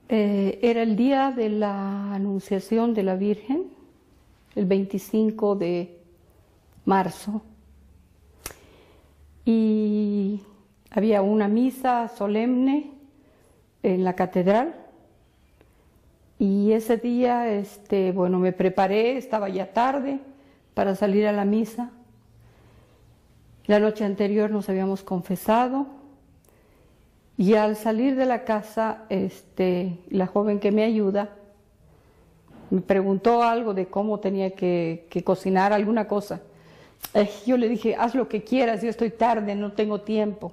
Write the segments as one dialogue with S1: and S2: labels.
S1: Era el día de la Anunciación de la Virgen, el 25 de marzo, y había una misa solemne en la catedral, y ese día, bueno, me preparé, estaba ya tarde para salir a la misa. La noche anterior nos habíamos confesado, y al salir de la casa, la joven que me ayuda me preguntó algo de cómo tenía que cocinar alguna cosa. Yo le dije, haz lo que quieras, yo estoy tarde, no tengo tiempo.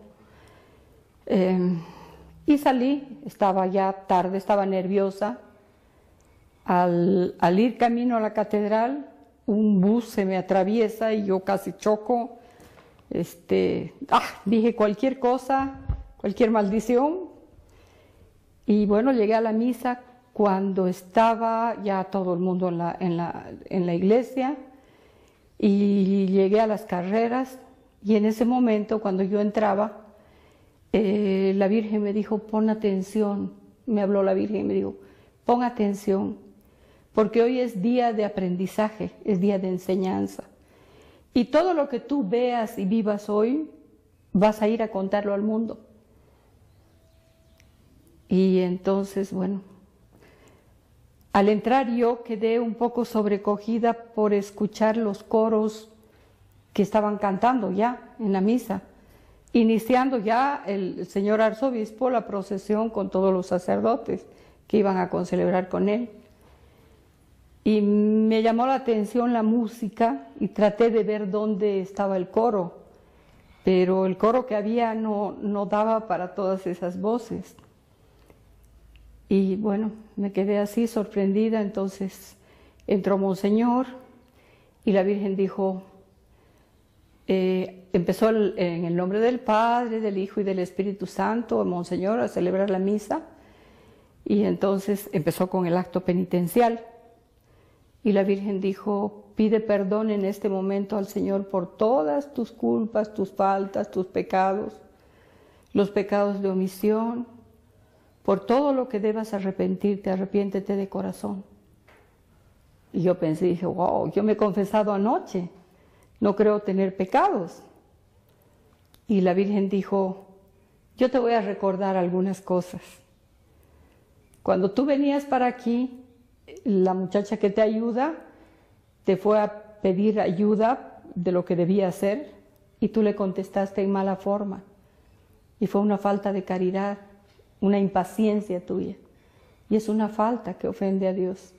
S1: Y salí, estaba ya tarde, estaba nerviosa. Al ir camino a la catedral, un bus se me atraviesa y yo casi choco. Dije cualquier cosa, cualquier maldición. Y bueno, llegué a la misa cuando estaba ya todo el mundo en la iglesia, y llegué a las carreras, y en ese momento, cuando yo entraba, la Virgen me dijo, pon atención. Me habló la Virgen y me dijo, pon atención, porque hoy es día de aprendizaje, es día de enseñanza. Y todo lo que tú veas y vivas hoy, vas a ir a contarlo al mundo. Y entonces, bueno, al entrar yo quedé un poco sobrecogida por escuchar los coros que estaban cantando ya en la misa, iniciando ya el señor arzobispo la procesión con todos los sacerdotes que iban a concelebrar con él. Y me llamó la atención la música y traté de ver dónde estaba el coro, pero el coro que había no daba para todas esas voces. Y bueno, me quedé así sorprendida. Entonces entró Monseñor y la Virgen dijo, empezó en el nombre del Padre, del Hijo y del Espíritu Santo, Monseñor, a celebrar la misa, y entonces empezó con el acto penitencial. Y la Virgen dijo, pide perdón en este momento al Señor por todas tus culpas, tus faltas, tus pecados, los pecados de omisión, por todo lo que debas arrepentirte, arrepiéntete de corazón. Y yo pensé, dije, wow, yo me he confesado anoche, no creo tener pecados. Y la Virgen dijo, yo te voy a recordar algunas cosas. Cuando tú venías para aquí, la muchacha que te ayuda te fue a pedir ayuda de lo que debía hacer y tú le contestaste en mala forma. Y fue una falta de caridad, una impaciencia tuya. Y es una falta que ofende a Dios.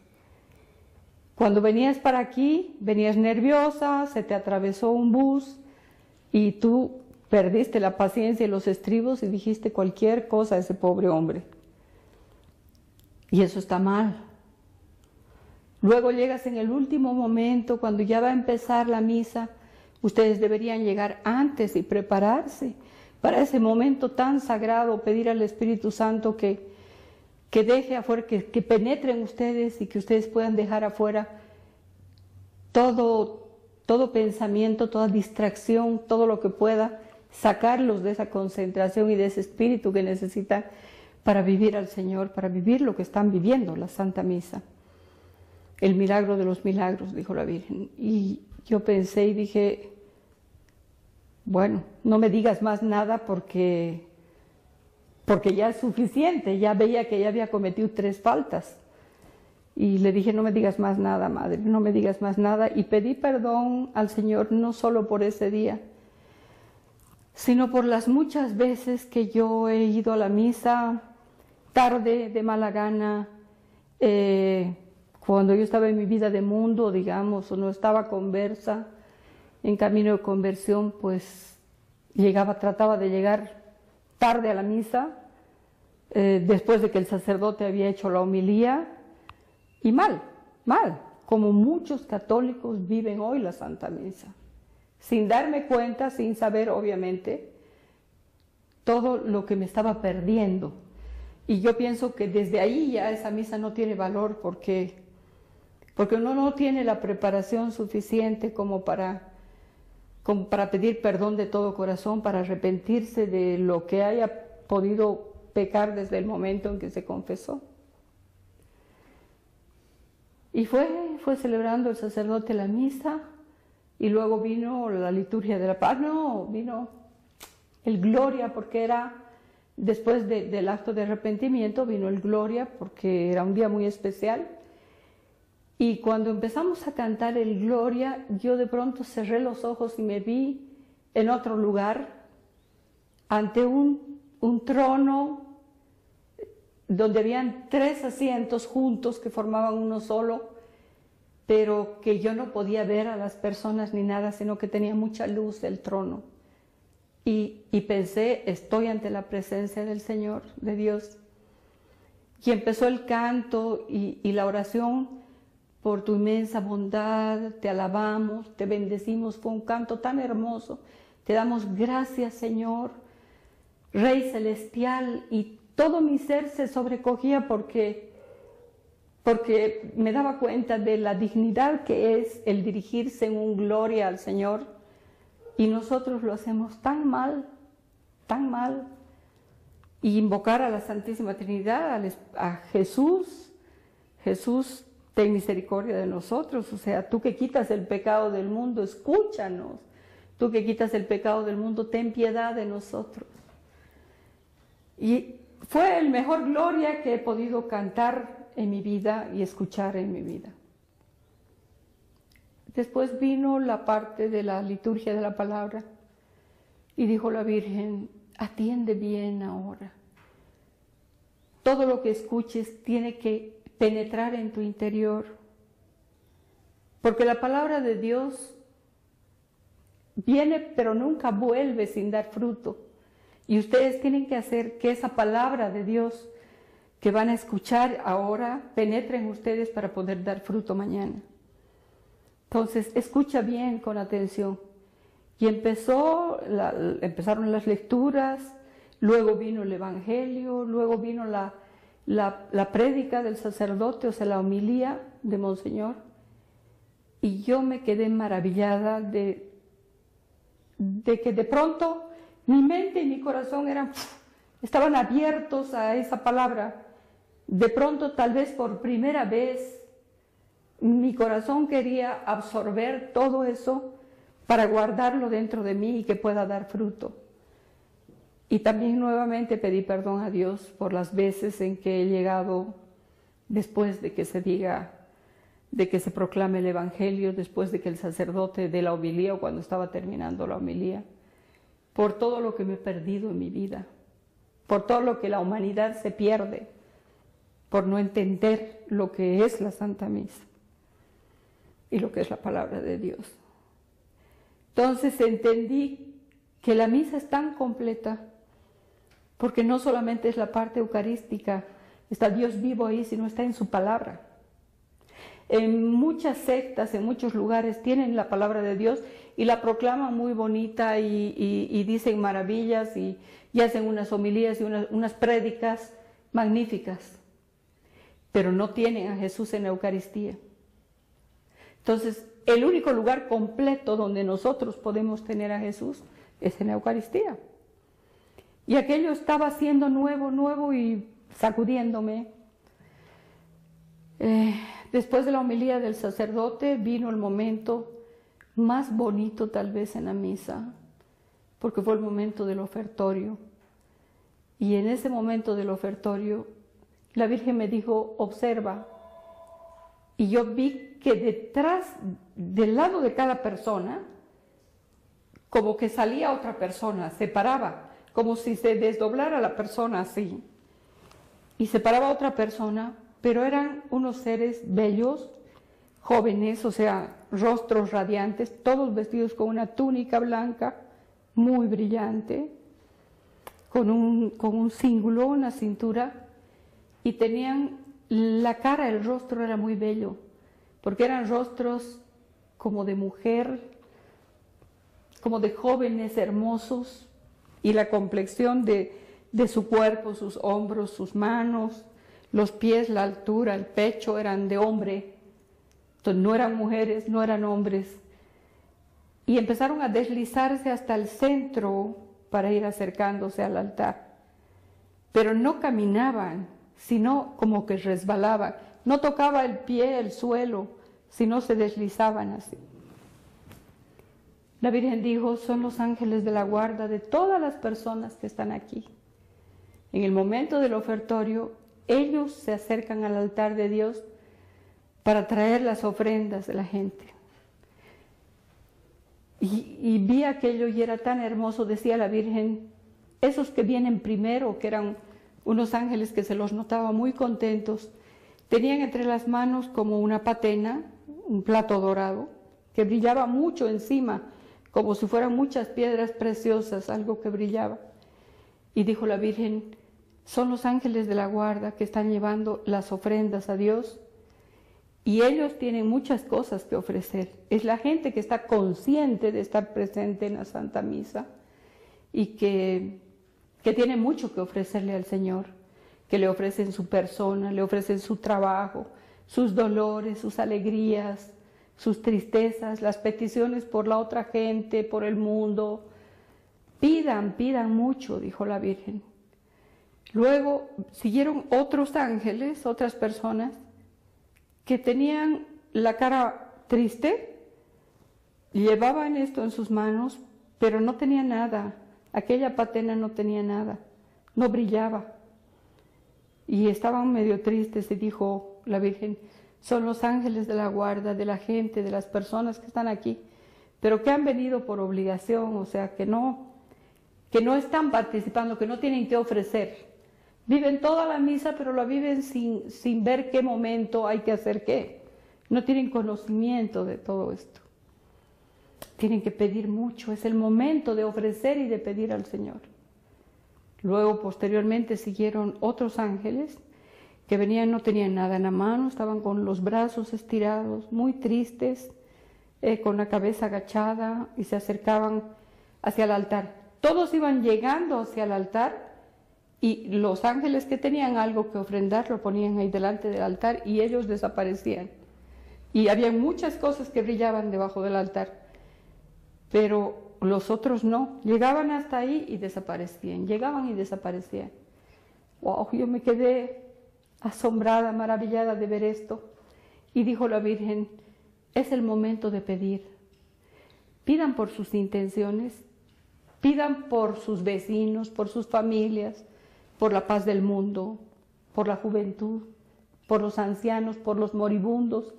S1: Cuando venías para aquí, venías nerviosa, se te atravesó un bus y tú perdiste la paciencia y los estribos y dijiste cualquier cosa a ese pobre hombre. Y eso está mal. Luego llegas en el último momento, cuando ya va a empezar la misa. Ustedes deberían llegar antes y prepararse para ese momento tan sagrado, pedir al Espíritu Santo que deje afuera, que penetre en ustedes y que ustedes puedan dejar afuera todo pensamiento, toda distracción, todo lo que pueda, sacarlos de esa concentración y de ese espíritu que necesitan para vivir al Señor, para vivir lo que están viviendo, la Santa Misa. El milagro de los milagros, dijo la Virgen. Y yo pensé y dije, bueno, no me digas más nada porque ya es suficiente. Ya veía que ya había cometido 3 faltas. Y le dije, no me digas más nada, Madre, no me digas más nada. Y pedí perdón al Señor no solo por ese día, sino por las muchas veces que yo he ido a la misa tarde, de mala gana, cuando yo estaba en mi vida de mundo, digamos, o no estaba conversa, en camino de conversión, pues trataba de llegar tarde a la misa, después de que el sacerdote había hecho la homilía, y mal, como muchos católicos viven hoy la Santa Misa, sin darme cuenta, sin saber obviamente, todo lo que me estaba perdiendo. Y yo pienso que desde ahí ya esa misa no tiene valor porque uno no tiene la preparación suficiente como para pedir perdón de todo corazón, para arrepentirse de lo que haya podido pecar desde el momento en que se confesó. Y fue celebrando el sacerdote la misa, y luego vino la liturgia de la paz. No, vino el Gloria, porque era después del acto de arrepentimiento, vino el Gloria, porque era un día muy especial. Y cuando empezamos a cantar el Gloria, yo de pronto cerré los ojos y me vi en otro lugar, ante un trono donde habían 3 asientos juntos que formaban uno solo, pero que yo no podía ver a las personas ni nada, sino que tenía mucha luz el trono. Y pensé, estoy ante la presencia del Señor, de Dios. Y empezó el canto y la oración: por tu inmensa bondad, te alabamos, te bendecimos. Fue un canto tan hermoso. Te damos gracias, Señor, Rey celestial, y todo mi ser se sobrecogía porque me daba cuenta de la dignidad que es el dirigirse en un gloria al Señor, y nosotros lo hacemos tan mal, y invocar a la Santísima Trinidad, a Jesús: Jesús, ten misericordia de nosotros. O sea, tú que quitas el pecado del mundo, escúchanos. Tú que quitas el pecado del mundo, ten piedad de nosotros. Y fue el mejor gloria que he podido cantar en mi vida y escuchar en mi vida. Después vino la parte de la liturgia de la palabra, y dijo la Virgen: atiende bien ahora. Todo lo que escuches tiene que penetrar en tu interior, porque la palabra de Dios viene pero nunca vuelve sin dar fruto. Y ustedes tienen que hacer que esa palabra de Dios que van a escuchar ahora penetre en ustedes para poder dar fruto mañana. Entonces, escucha bien, con atención. Y empezaron las lecturas, luego vino el Evangelio, luego vino la prédica del sacerdote, o sea, la homilía de Monseñor. Y yo me quedé maravillada de que de pronto mi mente y mi corazón estaban abiertos a esa palabra. De pronto, tal vez por primera vez, mi corazón quería absorber todo eso para guardarlo dentro de mí y que pueda dar fruto. Y también nuevamente pedí perdón a Dios por las veces en que he llegado después de que se diga, de que se proclame el Evangelio, después de que el sacerdote dé la homilía o cuando estaba terminando la homilía, por todo lo que me he perdido en mi vida, por todo lo que la humanidad se pierde, por no entender lo que es la Santa Misa y lo que es la palabra de Dios. Entonces entendí que la misa es tan completa, porque no solamente es la parte eucarística, está Dios vivo ahí, sino está en su palabra. En muchas sectas, en muchos lugares tienen la palabra de Dios y la proclaman muy bonita y dicen maravillas y hacen unas homilías y unas prédicas magníficas, pero no tienen a Jesús en la Eucaristía. Entonces, el único lugar completo donde nosotros podemos tener a Jesús es en la Eucaristía. Y aquello estaba siendo nuevo y sacudiéndome. Después de la homilía del sacerdote vino el momento más bonito tal vez en la misa, porque fue el momento del ofertorio. Y en ese momento del ofertorio, la Virgen me dijo: observa. Y yo vi que detrás, del lado de cada persona, como que salía otra persona, se paraba, como si se desdoblara la persona así. Y se paraba otra persona, pero eran unos seres bellos, jóvenes, o sea, rostros radiantes, todos vestidos con una túnica blanca, muy brillante, con un cíngulo, una cintura, y tenían la cara, el rostro era muy bello, porque eran rostros como de mujer, como de jóvenes hermosos, y la complexión de su cuerpo, sus hombros, sus manos, los pies, la altura, el pecho eran de hombre. Entonces no eran mujeres, no eran hombres. Y empezaron a deslizarse hasta el centro para ir acercándose al altar. pero no caminaban, sino como que resbalaban. No tocaba el pie el suelo, sino se deslizaban así. La Virgen dijo, son los ángeles de la guarda de todas las personas que están aquí. En el momento del ofertorio, ellos se acercan al altar de Dios para traer las ofrendas de la gente. Y vi aquello y era tan hermoso, decía la Virgen, esos que vienen primero, que eran unos ángeles que se los notaba muy contentos, tenían entre las manos como una patena, un plato dorado, que brillaba mucho encima, como si fueran muchas piedras preciosas, algo que brillaba. Y dijo la Virgen, son los ángeles de la guarda que están llevando las ofrendas a Dios, y ellos tienen muchas cosas que ofrecer. Es la gente que está consciente de estar presente en la Santa Misa y que tiene mucho que ofrecerle al Señor, que le ofrecen su persona, le ofrecen su trabajo, sus dolores, sus alegrías, sus tristezas, las peticiones por la otra gente, por el mundo. Pidan, pidan mucho, dijo la Virgen. Luego siguieron otros ángeles, otras personas, que tenían la cara triste, llevaban esto en sus manos, pero no tenía nada. Aquella patena no tenía nada, no brillaba. Y estaban medio tristes y dijo la Virgen, son los ángeles de la guarda, de la gente, de las personas que están aquí, pero que han venido por obligación, o sea, que no están participando, que no tienen que ofrecer. Viven toda la misa, pero la viven sin ver qué momento hay que hacer qué. No tienen conocimiento de todo esto. Tienen que pedir mucho, es el momento de ofrecer y de pedir al Señor. Luego, posteriormente, siguieron otros ángeles que venían, no tenían nada en la mano, estaban con los brazos estirados, muy tristes, con la cabeza agachada, y se acercaban hacia el altar. Todos iban llegando hacia el altar, y los ángeles que tenían algo que ofrendar lo ponían ahí delante del altar y ellos desaparecían. Y había muchas cosas que brillaban debajo del altar, pero los otros no. Llegaban hasta ahí y desaparecían, llegaban y desaparecían. Wow, yo me quedé asombrada, maravillada de ver esto. Y dijo la Virgen, es el momento de pedir. Pidan por sus intenciones, pidan por sus vecinos, por sus familias, por la paz del mundo, por la juventud, por los ancianos, por los moribundos.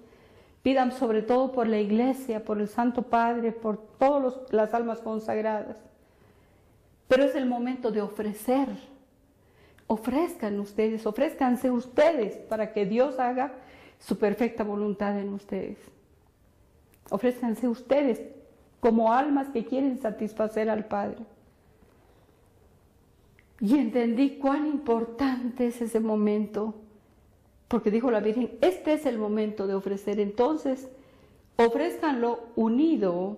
S1: Pidan sobre todo por la Iglesia, por el Santo Padre, por todas las almas consagradas. Pero es el momento de ofrecer. Ofrezcan ustedes, ofrézcanse ustedes para que Dios haga su perfecta voluntad en ustedes. Ofrézcanse ustedes como almas que quieren satisfacer al Padre. Y entendí cuán importante es ese momento, porque dijo la Virgen, este es el momento de ofrecer. Entonces, ofrézcanlo unido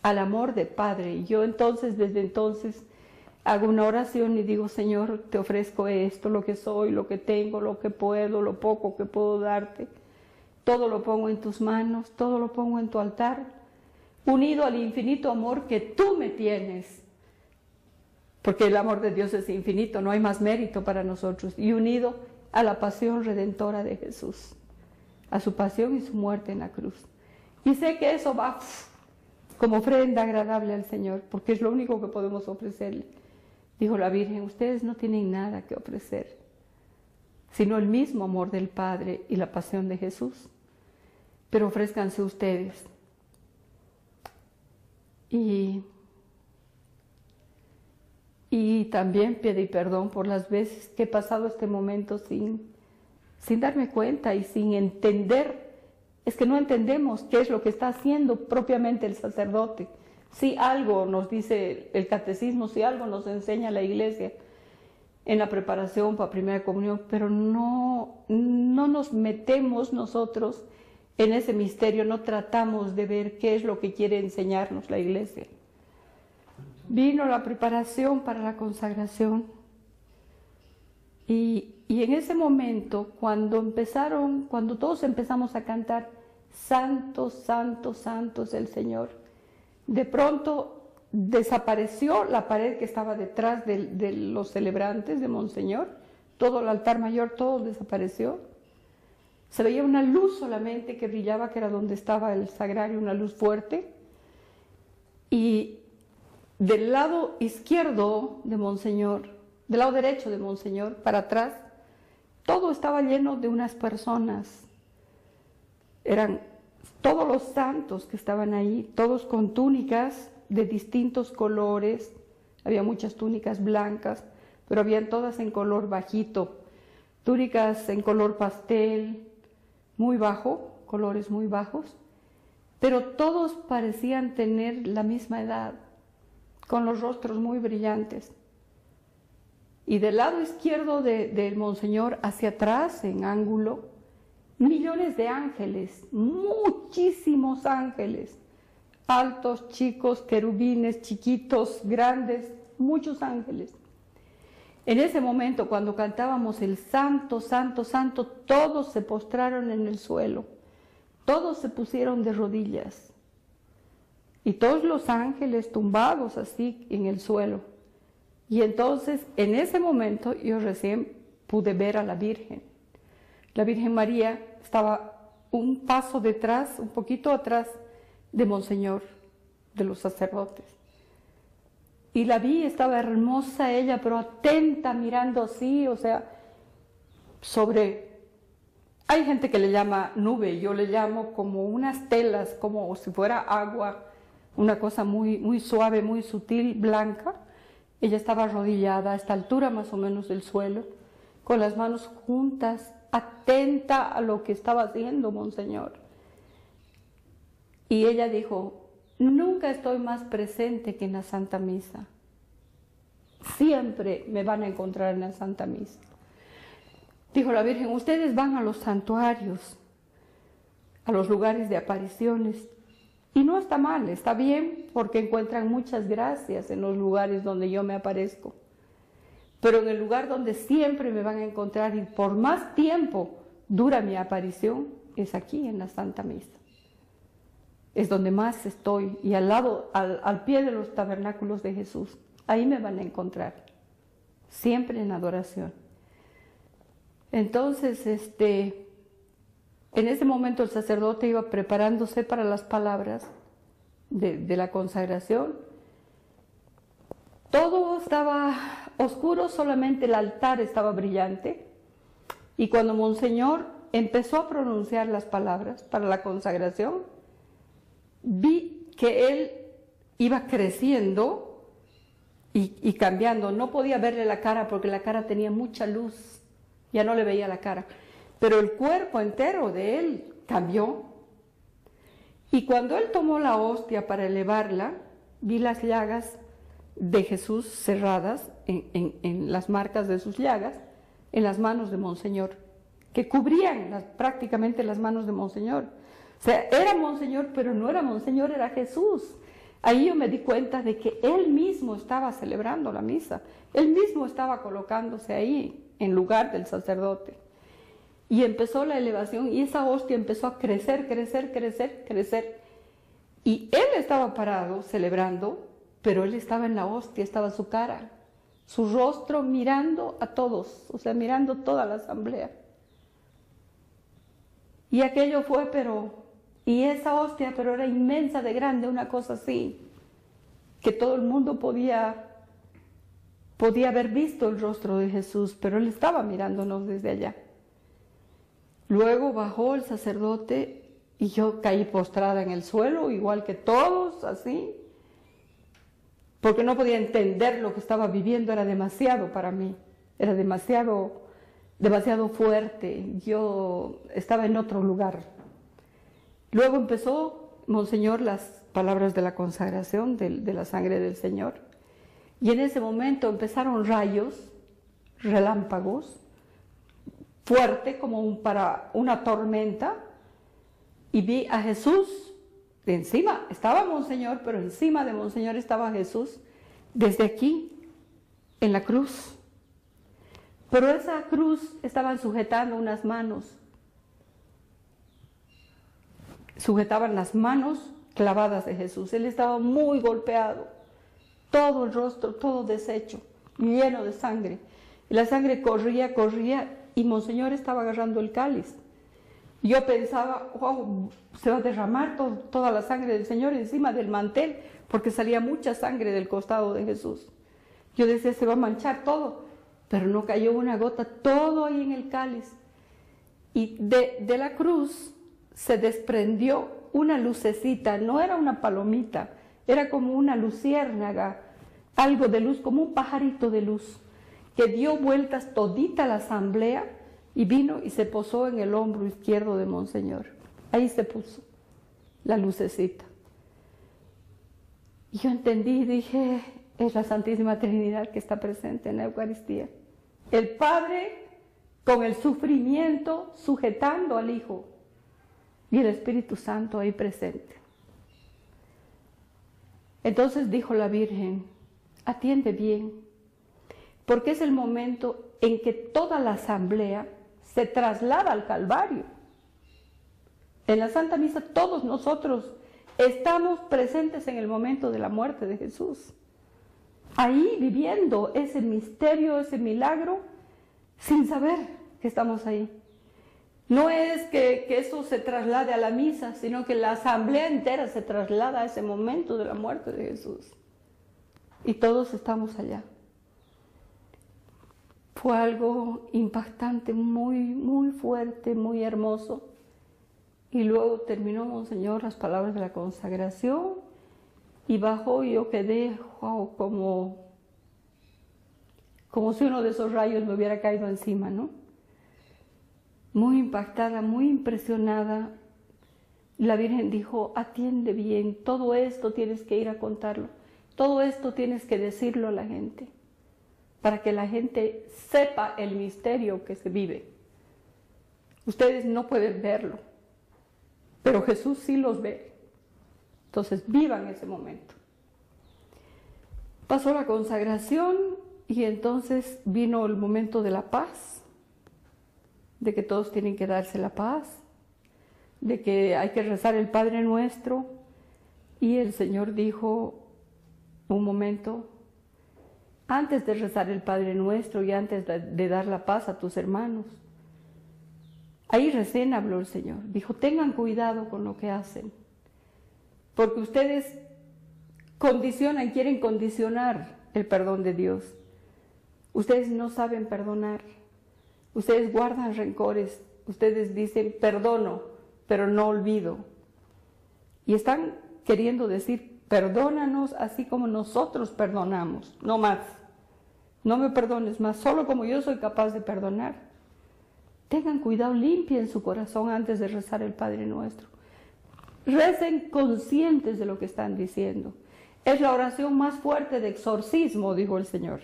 S1: al amor de Padre. Y yo entonces, desde entonces, hago una oración y digo, Señor, te ofrezco esto, lo que soy, lo que tengo, lo que puedo, lo poco que puedo darte. Todo lo pongo en tus manos, todo lo pongo en tu altar, unido al infinito amor que tú me tienes. Porque el amor de Dios es infinito, no hay más mérito para nosotros. Y unido a la pasión redentora de Jesús, a su pasión y su muerte en la cruz. Y sé que eso va como ofrenda agradable al Señor, porque es lo único que podemos ofrecerle. Dijo la Virgen, ustedes no tienen nada que ofrecer, sino el mismo amor del Padre y la pasión de Jesús. Pero ofrézcanse ustedes. Y también pedí perdón por las veces que he pasado este momento sin darme cuenta y sin entender. Es que no entendemos qué es lo que está haciendo propiamente el sacerdote. Si algo nos dice el catecismo, si algo nos enseña la Iglesia en la preparación para primera comunión, pero no nos metemos nosotros en ese misterio, no tratamos de ver qué es lo que quiere enseñarnos la Iglesia. Vino la preparación para la consagración y en ese momento, cuando todos empezamos a cantar, Santo, Santo, Santo es el Señor, de pronto desapareció la pared que estaba detrás de los celebrantes de Monseñor, todo el altar mayor, todo desapareció. Se veía una luz solamente que brillaba, que era donde estaba el sagrario, una luz fuerte. Y del lado izquierdo de Monseñor, del lado derecho de Monseñor, para atrás, todo estaba lleno de unas personas. Eran todos los santos que estaban ahí, todos con túnicas de distintos colores. Había muchas túnicas blancas, pero habían todas en color bajito. Túnicas en color pastel, muy bajo, colores muy bajos. Pero todos parecían tener la misma edad, con los rostros muy brillantes. Y del lado izquierdo del Monseñor, hacia atrás, en ángulo, millones de ángeles, muchísimos ángeles, altos, chicos, querubines, chiquitos, grandes, muchos ángeles. En ese momento, cuando cantábamos el Santo, Santo, Santo, todos se postraron en el suelo, todos se pusieron de rodillas, y todos los ángeles tumbados así en el suelo. Y entonces, en ese momento, yo recién pude ver a la Virgen. La Virgen María estaba un paso detrás, un poquito atrás de Monseñor, de los sacerdotes. Y la vi, estaba hermosa ella, pero atenta, mirando así, o sea, sobre... Hay gente que le llama nube, yo le llamo como unas telas, como si fuera agua, una cosa muy, muy suave, muy sutil, blanca. Ella estaba arrodillada a esta altura más o menos del suelo, con las manos juntas, atenta a lo que estaba haciendo Monseñor. Y ella dijo: nunca estoy más presente que en la Santa Misa. Siempre me van a encontrar en la Santa Misa. Dijo la Virgen: ustedes van a los santuarios, a los lugares de apariciones, y no está mal, está bien, porque encuentran muchas gracias en los lugares donde yo me aparezco. Pero en el lugar donde siempre me van a encontrar y por más tiempo dura mi aparición, es aquí en la Santa Misa. Es donde más estoy, y al lado, al pie de los tabernáculos de Jesús. Ahí me van a encontrar, siempre en adoración. Entonces, en ese momento el sacerdote iba preparándose para las palabras de la consagración. Todo estaba oscuro, solamente el altar estaba brillante. Y cuando Monseñor empezó a pronunciar las palabras para la consagración, vi que él iba creciendo y cambiando. No podía verle la cara porque la cara tenía mucha luz, ya no le veía la cara. Pero el cuerpo entero de él cambió. Y cuando él tomó la hostia para elevarla, vi las llagas de Jesús cerradas, en las marcas de sus llagas, en las manos de Monseñor, que cubrían prácticamente las manos de Monseñor. O sea, era Monseñor, pero no era Monseñor, era Jesús. Ahí yo me di cuenta de que él mismo estaba celebrando la misa, él mismo estaba colocándose ahí en lugar del sacerdote. Y empezó la elevación y esa hostia empezó a crecer, crecer, crecer, crecer. Y él estaba parado celebrando, pero él estaba en la hostia, estaba su cara, su rostro mirando a todos, o sea, mirando toda la asamblea. Y aquello fue, y esa hostia, pero era inmensa de grande, una cosa así, que todo el mundo podía haber visto el rostro de Jesús, pero él estaba mirándonos desde allá. Luego bajó el sacerdote y yo caí postrada en el suelo, igual que todos, así, porque no podía entender lo que estaba viviendo, era demasiado para mí, era demasiado fuerte, yo estaba en otro lugar. Luego empezó Monseñor las palabras de la consagración de la sangre del Señor, y en ese momento empezaron rayos, relámpagos, fuerte como para una tormenta, y vi a Jesús de encima, estaba Monseñor, pero encima de Monseñor estaba Jesús, desde aquí, en la cruz. Pero esa cruz estaban sujetando unas manos, sujetaban las manos clavadas de Jesús. Él estaba muy golpeado, todo el rostro, todo deshecho, lleno de sangre. Y la sangre corría, corría, y Monseñor estaba agarrando el cáliz. Yo pensaba, wow, se va a derramar toda la sangre del Señor encima del mantel, porque salía mucha sangre del costado de Jesús. Yo decía, se va a manchar todo, pero no cayó una gota, todo ahí en el cáliz. Y de la cruz se desprendió una lucecita, no era una palomita, era como una luciérnaga, algo de luz, como un pajarito de luz, que dio vueltas todita la asamblea y vino y se posó en el hombro izquierdo de Monseñor. Ahí se puso la lucecita. Y yo entendí y dije, es la Santísima Trinidad que está presente en la Eucaristía. El Padre con el sufrimiento sujetando al Hijo y el Espíritu Santo ahí presente. Entonces dijo la Virgen, atiende bien, porque es el momento en que toda la asamblea se traslada al Calvario. En la Santa Misa todos nosotros estamos presentes en el momento de la muerte de Jesús. Ahí viviendo ese misterio, ese milagro, sin saber que estamos ahí. No es que eso se traslade a la misa, sino que la asamblea entera se traslada a ese momento de la muerte de Jesús. Y todos estamos allá. Fue algo impactante, muy, muy fuerte, muy hermoso. Y luego terminó Monseñor las palabras de la consagración y bajó y yo quedé wow, como si uno de esos rayos me hubiera caído encima, ¿no? Muy impactada, muy impresionada. La Virgen dijo, atiende bien, todo esto tienes que ir a contarlo, todo esto tienes que decirlo a la gente, para que la gente sepa el misterio que se vive. Ustedes no pueden verlo, pero Jesús sí los ve. Entonces vivan ese momento. Pasó la consagración y entonces vino el momento de la paz, de que todos tienen que darse la paz, de que hay que rezar el Padre Nuestro. Y el Señor dijo, un momento, antes de rezar el Padre Nuestro y antes de dar la paz a tus hermanos, ahí recién habló el Señor, dijo, tengan cuidado con lo que hacen, porque ustedes condicionan, quieren condicionar el perdón de Dios. Ustedes no saben perdonar, ustedes guardan rencores, ustedes dicen perdono, pero no olvido. Y están queriendo decir, perdónanos así como nosotros perdonamos, no más. No me perdones más, solo como yo soy capaz de perdonar. Tengan cuidado, limpien su corazón antes de rezar el Padre Nuestro. Recen conscientes de lo que están diciendo. Es la oración más fuerte de exorcismo, dijo el Señor.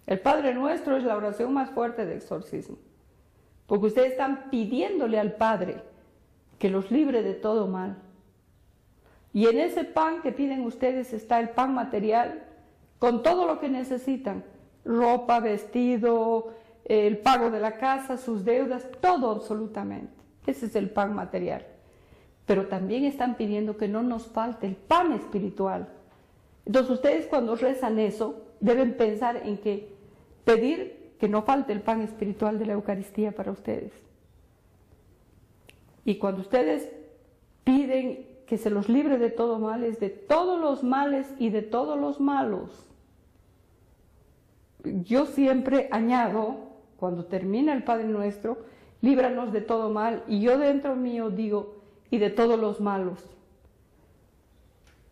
S1: El Padre Nuestro es la oración más fuerte de exorcismo. Porque ustedes están pidiéndole al Padre que los libre de todo mal. Y en ese pan que piden ustedes está el pan material, con todo lo que necesitan. Ropa, vestido, el pago de la casa, sus deudas, todo absolutamente. Ese es el pan material. Pero también están pidiendo que no nos falte el pan espiritual. Entonces ustedes cuando rezan eso, deben pensar en que pedir que no falte el pan espiritual de la Eucaristía para ustedes. Y cuando ustedes piden que se los libre de todo mal, es de todos los males y de todos los malos. Yo siempre añado, cuando termina el Padre Nuestro, líbranos de todo mal, y yo dentro mío digo, y de todos los malos.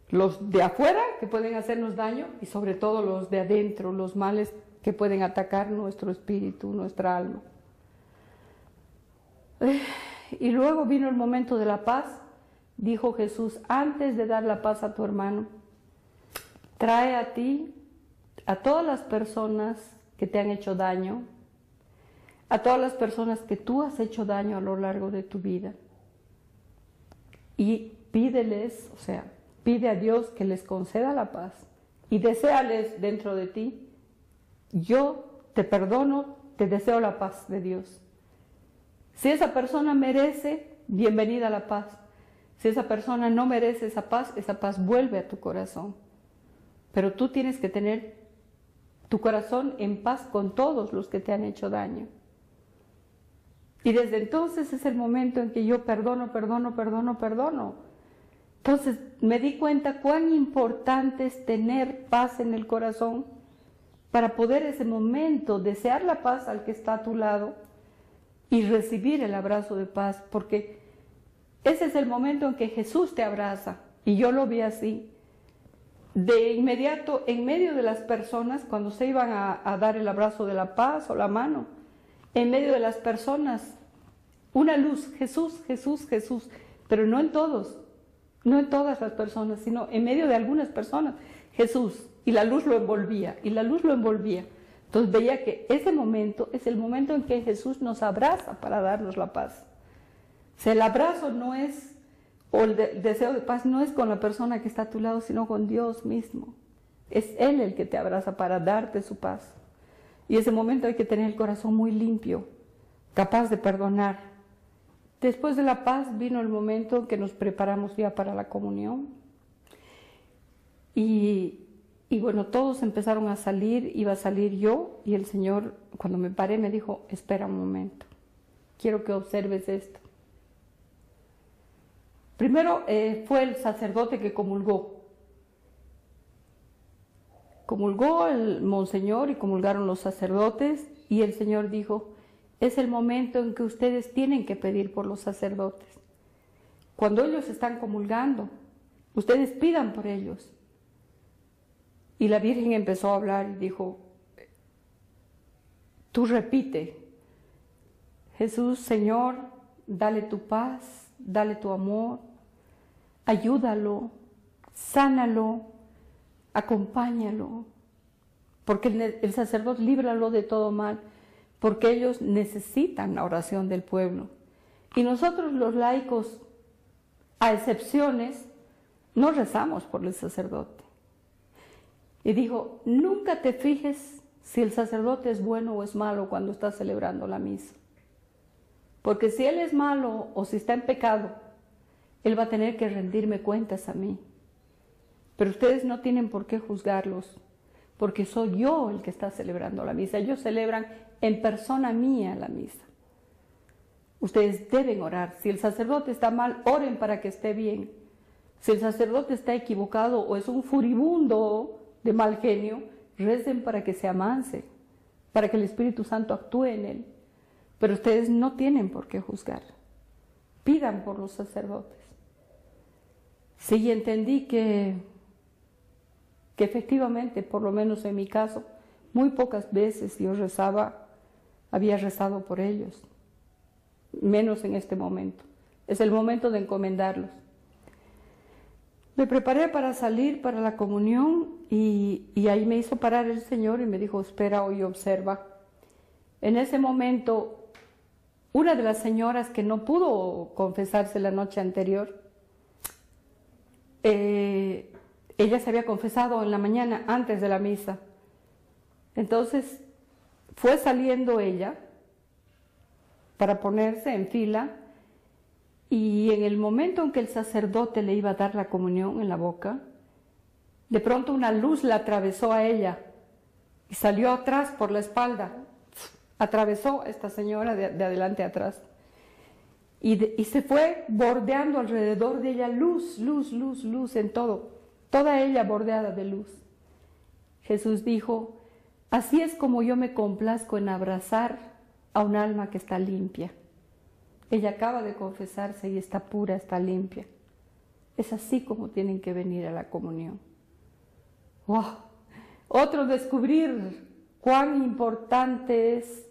S1: Los de afuera que pueden hacernos daño y sobre todo los de adentro, los males que pueden atacar nuestro espíritu, nuestra alma. Y luego vino el momento de la paz. Dijo Jesús, antes de dar la paz a tu hermano, trae a ti a todas las personas que te han hecho daño, a todas las personas que tú has hecho daño a lo largo de tu vida. Y pídeles, o sea, pide a Dios que les conceda la paz y deséales dentro de ti, yo te perdono, te deseo la paz de Dios. Si esa persona merece, bienvenida a la paz. Si esa persona no merece esa paz vuelve a tu corazón. pero tú tienes que tener tu corazón en paz con todos los que te han hecho daño. Y desde entonces es el momento en que yo perdono. Entonces me di cuenta cuán importante es tener paz en el corazón para poder ese momento desear la paz al que está a tu lado y recibir el abrazo de paz, porque ese es el momento en que Jesús te abraza, y yo lo vi así. De inmediato, en medio de las personas, cuando se iban a dar el abrazo de la paz o la mano, en medio de las personas, una luz, Jesús, Jesús, Jesús, pero no en todos, no en todas las personas, sino en medio de algunas personas, Jesús, y la luz lo envolvía, y la luz lo envolvía. Entonces veía que ese momento es el momento en que Jesús nos abraza para darnos la paz. O sea, el abrazo no es, o el deseo de paz no es con la persona que está a tu lado, sino con Dios mismo. Es Él el que te abraza para darte su paz. Y ese momento hay que tener el corazón muy limpio, capaz de perdonar. Después de la paz vino el momento en que nos preparamos ya para la comunión. Y bueno, todos empezaron a salir, iba a salir yo, y el Señor, cuando me paré, me dijo, espera un momento, quiero que observes esto. Primero fue el sacerdote que comulgó. Comulgó el monseñor y comulgaron los sacerdotes, y el Señor dijo, es el momento en que ustedes tienen que pedir por los sacerdotes. Cuando ellos están comulgando, ustedes pidan por ellos. Y la Virgen empezó a hablar y dijo, tú repite, Jesús, Señor, dale tu paz, dale tu amor, ayúdalo, sánalo, acompáñalo, porque el sacerdote líbralo de todo mal, porque ellos necesitan la oración del pueblo. Y nosotros los laicos, a excepciones, no rezamos por el sacerdote. Y dijo, nunca te fijes si el sacerdote es bueno o es malo cuando está celebrando la misa. Porque si él es malo o si está en pecado, él va a tener que rendirme cuentas a mí. Pero ustedes no tienen por qué juzgarlos, porque soy yo el que está celebrando la misa. Ellos celebran en persona mía la misa. Ustedes deben orar. Si el sacerdote está mal, oren para que esté bien. Si el sacerdote está equivocado o es un furibundo de mal genio, recen para que se amanse, para que el Espíritu Santo actúe en él. Pero ustedes no tienen por qué juzgar. Pidan por los sacerdotes. Sí, entendí que efectivamente, por lo menos en mi caso, muy pocas veces yo había rezado por ellos, menos en este momento. Es el momento de encomendarlos. Me preparé para salir para la comunión y ahí me hizo parar el Señor y me dijo, espera y observa. En ese momento, una de las señoras que no pudo confesarse la noche anterior, ella se había confesado en la mañana antes de la misa. Entonces fue saliendo ella para ponerse en fila, y en el momento en que el sacerdote le iba a dar la comunión en la boca, de pronto una luz la atravesó a ella y salió atrás por la espalda. Atravesó a esta señora de adelante a atrás. Y se fue bordeando alrededor de ella luz, luz, luz, luz en todo. Toda ella bordeada de luz. Jesús dijo, así es como yo me complazco en abrazar a un alma que está limpia. Ella acaba de confesarse y está pura, está limpia. Es así como tienen que venir a la comunión. ¡Wow! Otro descubrir cuán importante es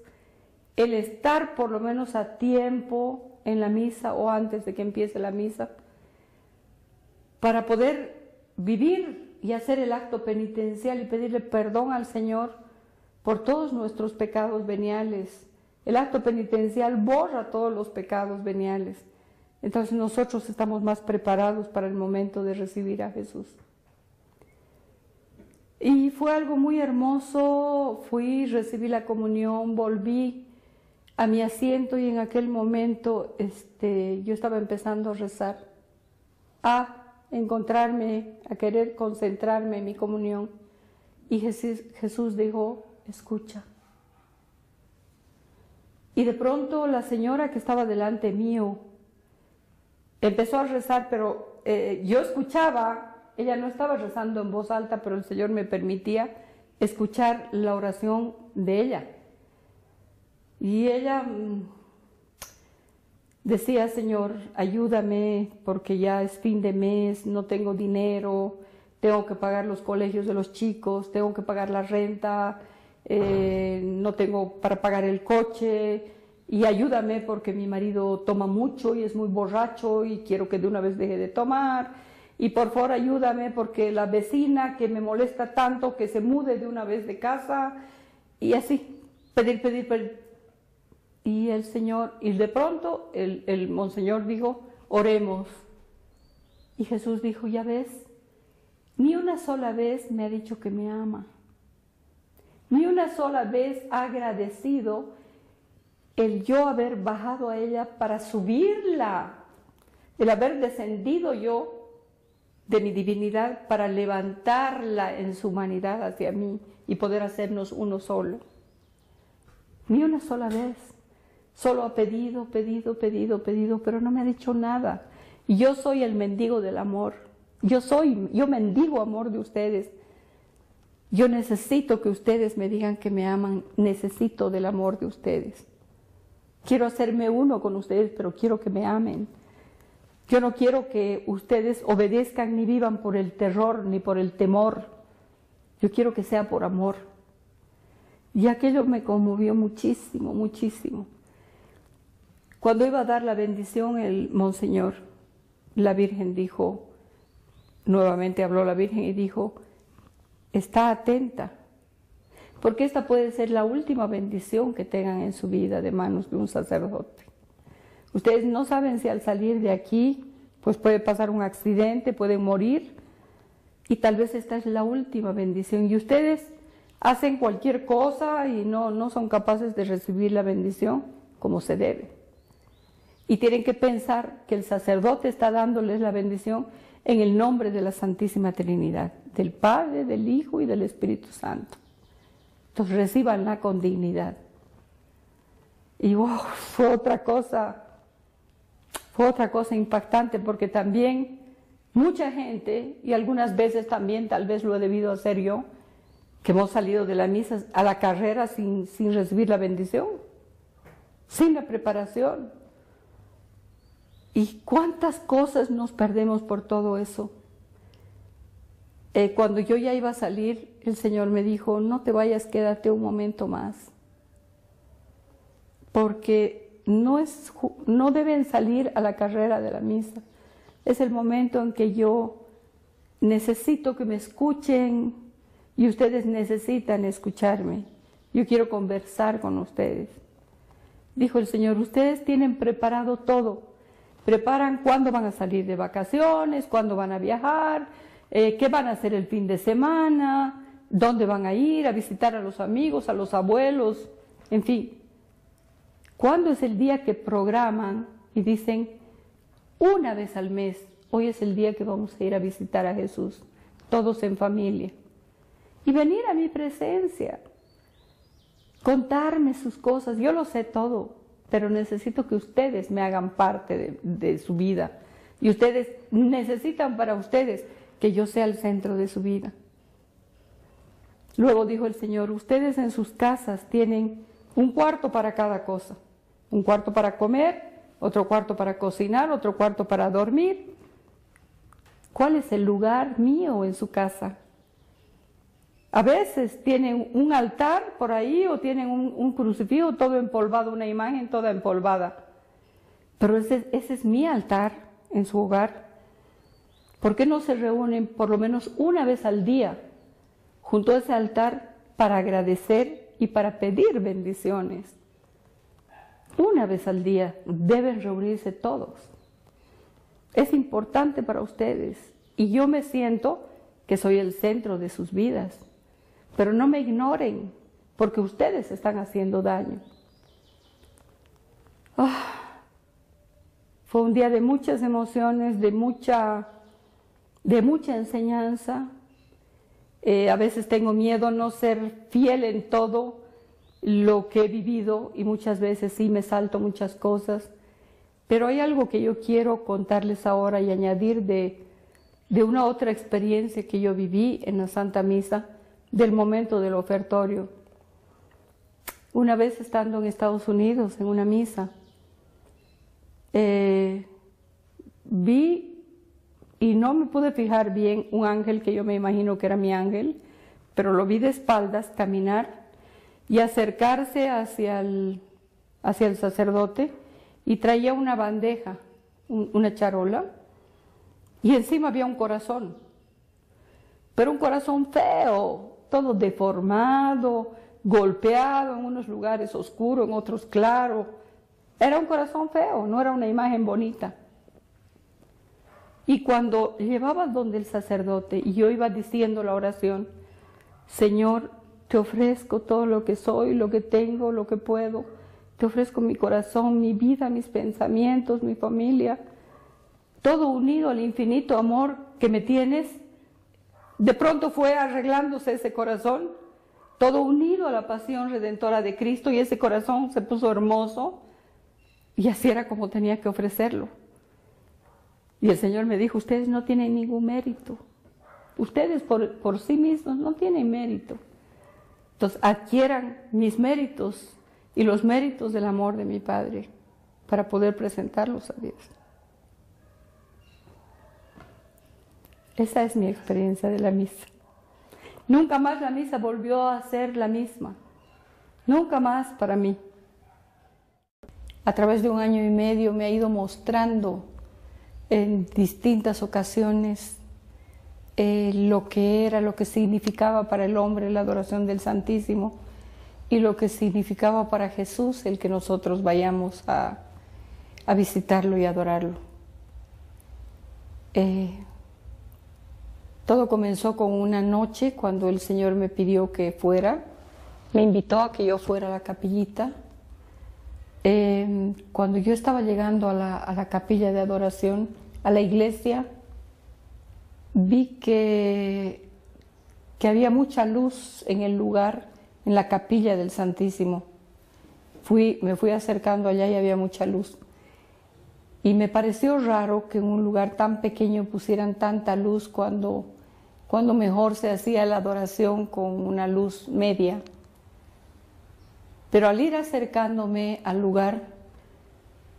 S1: el estar por lo menos a tiempo en la misa o antes de que empiece la misa para poder vivir y hacer el acto penitencial y pedirle perdón al Señor por todos nuestros pecados veniales. El acto penitencial borra todos los pecados veniales. Entonces nosotros estamos más preparados para el momento de recibir a Jesús. Y fue algo muy hermoso. Fui, recibí la comunión, volví a mi asiento y en aquel momento yo estaba empezando a rezar. encontrarme, a querer concentrarme en mi comunión. Y Jesús dijo, escucha. Y de pronto la señora que estaba delante mío empezó a rezar, pero yo escuchaba, ella no estaba rezando en voz alta, pero el Señor me permitía escuchar la oración de ella. Y ella decía, Señor, ayúdame porque ya es fin de mes, no tengo dinero, tengo que pagar los colegios de los chicos, tengo que pagar la renta, no tengo para pagar el coche, y ayúdame porque mi marido toma mucho y es muy borracho y quiero que de una vez deje de tomar, y por favor ayúdame porque la vecina que me molesta tanto que se mude de una vez de casa, y así, pedir. Y el Señor, y de pronto el monseñor dijo, oremos. Y Jesús dijo, ya ves, ni una sola vez me ha dicho que me ama. Ni una sola vez ha agradecido el yo haber bajado a ella para subirla, el haber descendido yo de mi divinidad para levantarla en su humanidad hacia mí y poder hacernos uno solo. Ni una sola vez. Solo ha pedido, pero no me ha dicho nada. Y yo soy el mendigo del amor. Yo mendigo amor de ustedes. Yo necesito que ustedes me digan que me aman. Necesito del amor de ustedes. Quiero hacerme uno con ustedes, pero quiero que me amen. Yo no quiero que ustedes obedezcan ni vivan por el terror ni por el temor. Yo quiero que sea por amor. Y aquello me conmovió muchísimo, muchísimo. Cuando iba a dar la bendición el monseñor, la Virgen dijo, nuevamente habló la Virgen y dijo, está atenta, porque esta puede ser la última bendición que tengan en su vida de manos de un sacerdote. Ustedes no saben si al salir de aquí, pues puede pasar un accidente, pueden morir, y tal vez esta es la última bendición, y ustedes hacen cualquier cosa y no son capaces de recibir la bendición como se debe. Y tienen que pensar que el sacerdote está dándoles la bendición en el nombre de la Santísima Trinidad, del Padre, del Hijo y del Espíritu Santo. Entonces recíbanla con dignidad. Y fue otra cosa impactante, porque también mucha gente, y algunas veces también tal vez lo he debido hacer yo, que hemos salido de la misa a la carrera sin recibir la bendición, sin la preparación. ¿Y cuántas cosas nos perdemos por todo eso? Cuando yo ya iba a salir, el Señor me dijo, no te vayas, quédate un momento más. Porque no deben salir a la carrera de la misa. Es el momento en que yo necesito que me escuchen y ustedes necesitan escucharme. Yo quiero conversar con ustedes. Dijo el Señor, ustedes tienen preparado todo. Preparan cuándo van a salir de vacaciones, cuándo van a viajar, qué van a hacer el fin de semana, dónde van a ir a visitar a los amigos, a los abuelos, en fin. ¿Cuándo es el día que programan y dicen, una vez al mes, hoy es el día que vamos a ir a visitar a Jesús, todos en familia? Y venir a mi presencia, contarme sus cosas, yo lo sé todo. Pero necesito que ustedes me hagan parte de su vida. Y ustedes necesitan para ustedes que yo sea el centro de su vida. Luego dijo el Señor, ustedes en sus casas tienen un cuarto para cada cosa. Un cuarto para comer, otro cuarto para cocinar, otro cuarto para dormir. ¿Cuál es el lugar mío en su casa? A veces tienen un altar por ahí o tienen un crucifijo todo empolvado, una imagen toda empolvada. Pero ese es mi altar en su hogar. ¿Por qué no se reúnen por lo menos una vez al día junto a ese altar para agradecer y para pedir bendiciones? Una vez al día deben reunirse todos. Es importante para ustedes y yo me siento que soy el centro de sus vidas. Pero no me ignoren, porque ustedes están haciendo daño. Fue un día de muchas emociones, de mucha de mucha enseñanza. A veces tengo miedo a no ser fiel en todo lo que he vivido y muchas veces sí me salto muchas cosas. Pero hay algo que yo quiero contarles ahora y añadir de una otra experiencia que yo viví en la Santa Misa, del momento del ofertorio. Una vez estando en Estados Unidos, en una misa, vi, y no me pude fijar bien, un ángel que yo me imagino que era mi ángel, pero lo vi de espaldas caminar y acercarse hacia el sacerdote, y traía una bandeja, una charola, y encima había un corazón, pero un corazón feo, todo deformado, golpeado, en unos lugares oscuro, en otros claro. Era un corazón feo, no era una imagen bonita. Y cuando llevaba donde el sacerdote y yo iba diciendo la oración, Señor, te ofrezco todo lo que soy, lo que tengo, lo que puedo. Te ofrezco mi corazón, mi vida, mis pensamientos, mi familia, todo unido al infinito amor que me tienes. De pronto fue arreglándose ese corazón, todo unido a la pasión redentora de Cristo, y ese corazón se puso hermoso, y así era como tenía que ofrecerlo. Y el Señor me dijo, ustedes no tienen ningún mérito, ustedes por sí mismos no tienen mérito, entonces adquieran mis méritos y los méritos del amor de mi Padre para poder presentarlos a Dios. Esa es mi experiencia de la misa. Nunca más la misa volvió a ser la misma, nunca más para mí. A través de 1 año y medio me ha ido mostrando en distintas ocasiones lo que era, lo que significaba para el hombre la adoración del Santísimo y lo que significaba para Jesús el que nosotros vayamos a visitarlo y adorarlo. Todo comenzó con una noche cuando el Señor me pidió que fuera, me invitó a que yo fuera a la capillita. Cuando yo estaba llegando a la capilla de adoración, a la iglesia, vi que había mucha luz en el lugar, en la capilla del Santísimo. Me fui acercando allá y había mucha luz. Y me pareció raro que en un lugar tan pequeño pusieran tanta luz cuando mejor se hacía la adoración con una luz media. Pero al ir acercándome al lugar,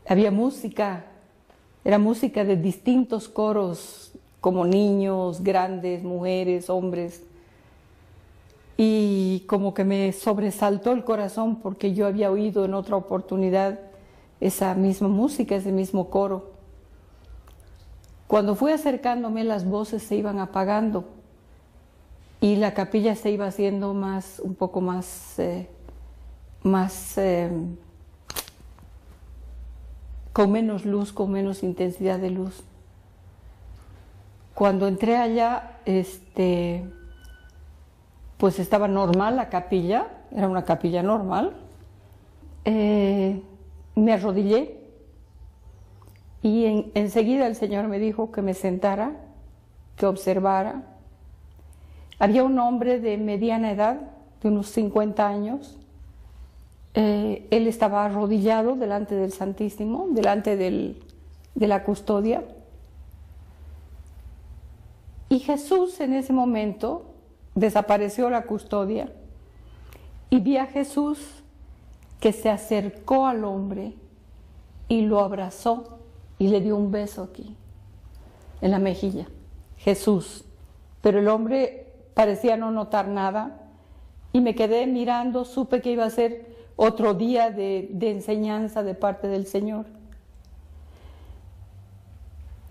S1: había música, era música de distintos coros, como niños, grandes, mujeres, hombres. Y como que me sobresaltó el corazón porque yo había oído en otra oportunidad esa misma música, ese mismo coro. Cuando fui acercándome, las voces se iban apagando y la capilla se iba haciendo un poco más con menos luz, con menos intensidad de luz. Cuando entré allá, pues estaba normal la capilla, era una capilla normal. Me arrodillé y enseguida el Señor me dijo que me sentara, que observara. Había un hombre de mediana edad, de unos 50 años. Él estaba arrodillado delante del Santísimo, delante de la custodia. Y Jesús en ese momento desapareció la custodia y vi a Jesús que se acercó al hombre y lo abrazó y le dio un beso aquí, en la mejilla. Jesús. Pero el hombre parecía no notar nada y me quedé mirando, supe que iba a ser otro día de enseñanza de parte del Señor.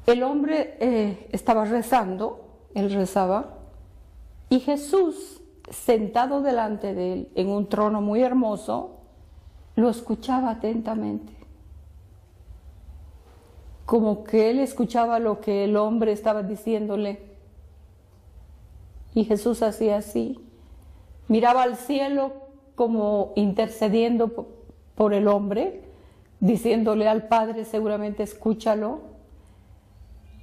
S1: El hombre estaba rezando, él rezaba, y Jesús, sentado delante de él en un trono muy hermoso, lo escuchaba atentamente. Como que él escuchaba lo que el hombre estaba diciéndole. Y Jesús hacía así, miraba al cielo como intercediendo por el hombre, diciéndole al Padre, seguramente escúchalo.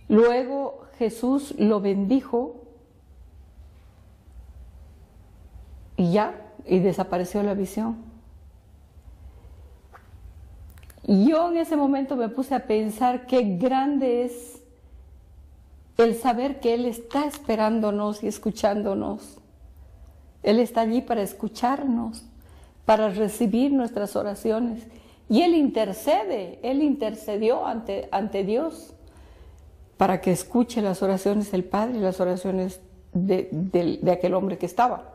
S1: Luego Jesús lo bendijo y ya, y desapareció la visión. Y yo en ese momento me puse a pensar qué grande es el saber que Él está esperándonos y escuchándonos. Él está allí para escucharnos, para recibir nuestras oraciones. Y Él intercede, Él intercedió ante Dios para que escuche las oraciones del Padre y las oraciones de aquel hombre que estaba.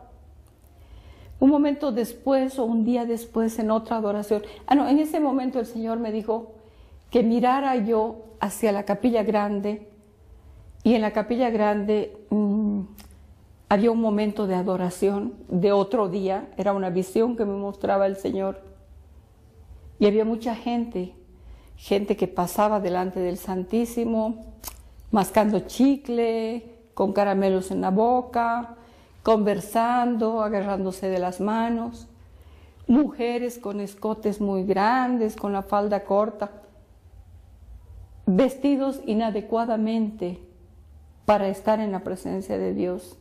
S1: Un momento después o un día después en otra adoración, en ese momento el Señor me dijo que mirara yo hacia la capilla grande, y en la capilla grande había un momento de adoración de otro día, era una visión que me mostraba el Señor, y había mucha gente que pasaba delante del Santísimo, mascando chicle, con caramelos en la boca, conversando, agarrándose de las manos, mujeres con escotes muy grandes, con la falda corta, vestidos inadecuadamente para estar en la presencia de Dios.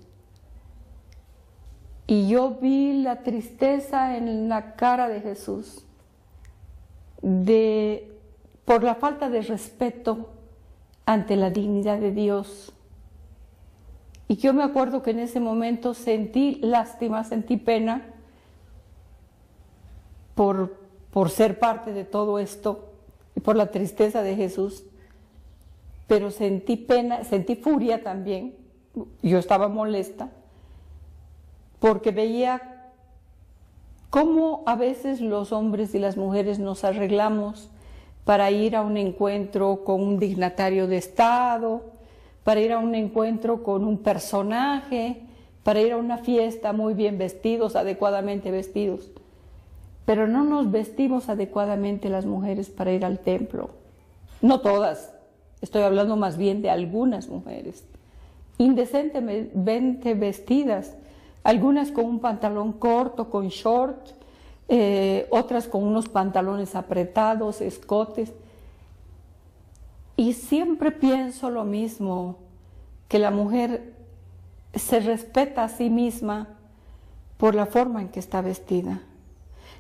S1: Y yo vi la tristeza en la cara de Jesús por la falta de respeto ante la dignidad de Dios. Y yo me acuerdo que en ese momento sentí lástima, sentí pena por ser parte de todo esto y por la tristeza de Jesús, pero sentí pena, sentí furia también. Yo estaba molesta porque veía cómo a veces los hombres y las mujeres nos arreglamos para ir a un encuentro con un dignatario de Estado, para ir a un encuentro con un personaje, para ir a una fiesta muy bien vestidos, adecuadamente vestidos. Pero no nos vestimos adecuadamente las mujeres para ir al templo. No todas, estoy hablando más bien de algunas mujeres. Indecentemente vestidas, algunas con un pantalón corto, con short, otras con unos pantalones apretados, escotes. Y siempre pienso lo mismo, que la mujer se respeta a sí misma por la forma en que está vestida.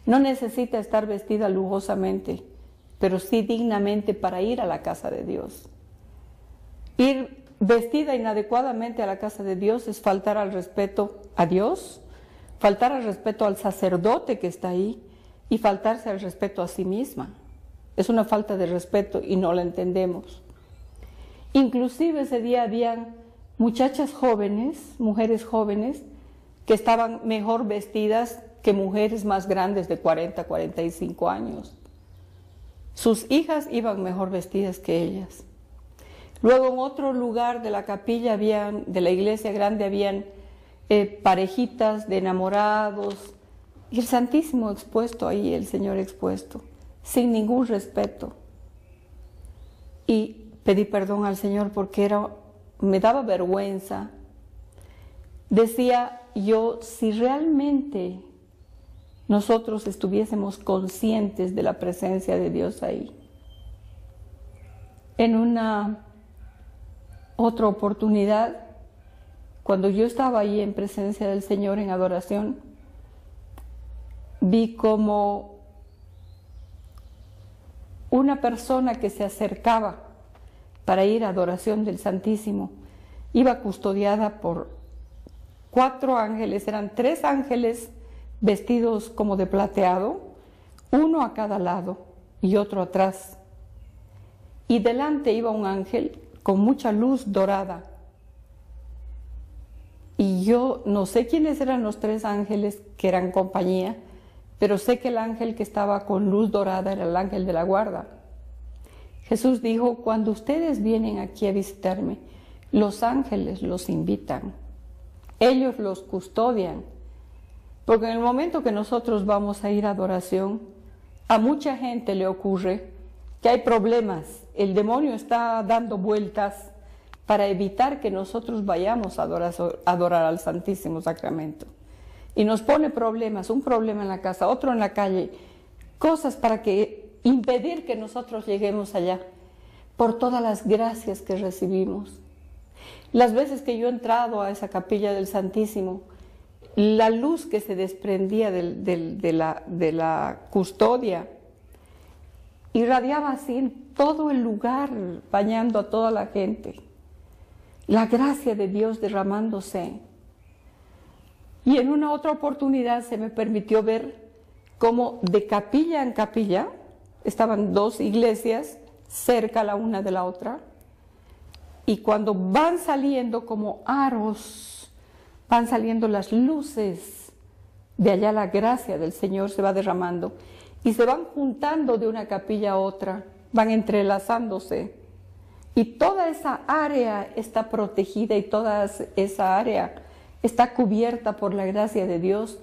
S1: No necesita estar vestida lujosamente, pero sí dignamente para ir a la casa de Dios. Ir vestida inadecuadamente a la casa de Dios es faltar al respeto a Dios, faltar al respeto al sacerdote que está ahí y faltarse al respeto a sí misma. Es una falta de respeto y no la entendemos. Inclusive ese día habían muchachas jóvenes, mujeres jóvenes, que estaban mejor vestidas que mujeres más grandes de 40, 45 años. Sus hijas iban mejor vestidas que ellas. Luego en otro lugar de la capilla, de la iglesia grande, habían parejitas de enamorados, y el Santísimo expuesto ahí, el Señor expuesto, sin ningún respeto. Y pedí perdón al Señor porque me daba vergüenza. Decía yo, si realmente nosotros estuviésemos conscientes de la presencia de Dios ahí. En una otra oportunidad, cuando yo estaba ahí en presencia del Señor en adoración, vi como una persona que se acercaba para ir a adoración del Santísimo iba custodiada por 4 ángeles, eran 3 ángeles vestidos como de plateado, uno a cada lado y otro atrás. Y delante iba un ángel con mucha luz dorada. Y yo no sé quiénes eran los 3 ángeles que eran compañía, pero sé que el ángel que estaba con luz dorada era el ángel de la guarda. Jesús dijo, cuando ustedes vienen aquí a visitarme, los ángeles los invitan, ellos los custodian, porque en el momento que nosotros vamos a ir a adoración, a mucha gente le ocurre que hay problemas, el demonio está dando vueltas para evitar que nosotros vayamos a adorar al Santísimo Sacramento. Y nos pone problemas, un problema en la casa, otro en la calle, cosas para impedir que nosotros lleguemos allá, por todas las gracias que recibimos. Las veces que yo he entrado a esa capilla del Santísimo, la luz que se desprendía de la custodia irradiaba así en todo el lugar, bañando a toda la gente. La gracia de Dios derramándose. Y en una otra oportunidad se me permitió ver cómo de capilla en capilla estaban dos iglesias cerca la una de la otra, y cuando van saliendo como aros, van saliendo las luces, de allá la gracia del Señor se va derramando y se van juntando de una capilla a otra, van entrelazándose, y toda esa área está protegida y toda esa área está cubierta por la gracia de Dios,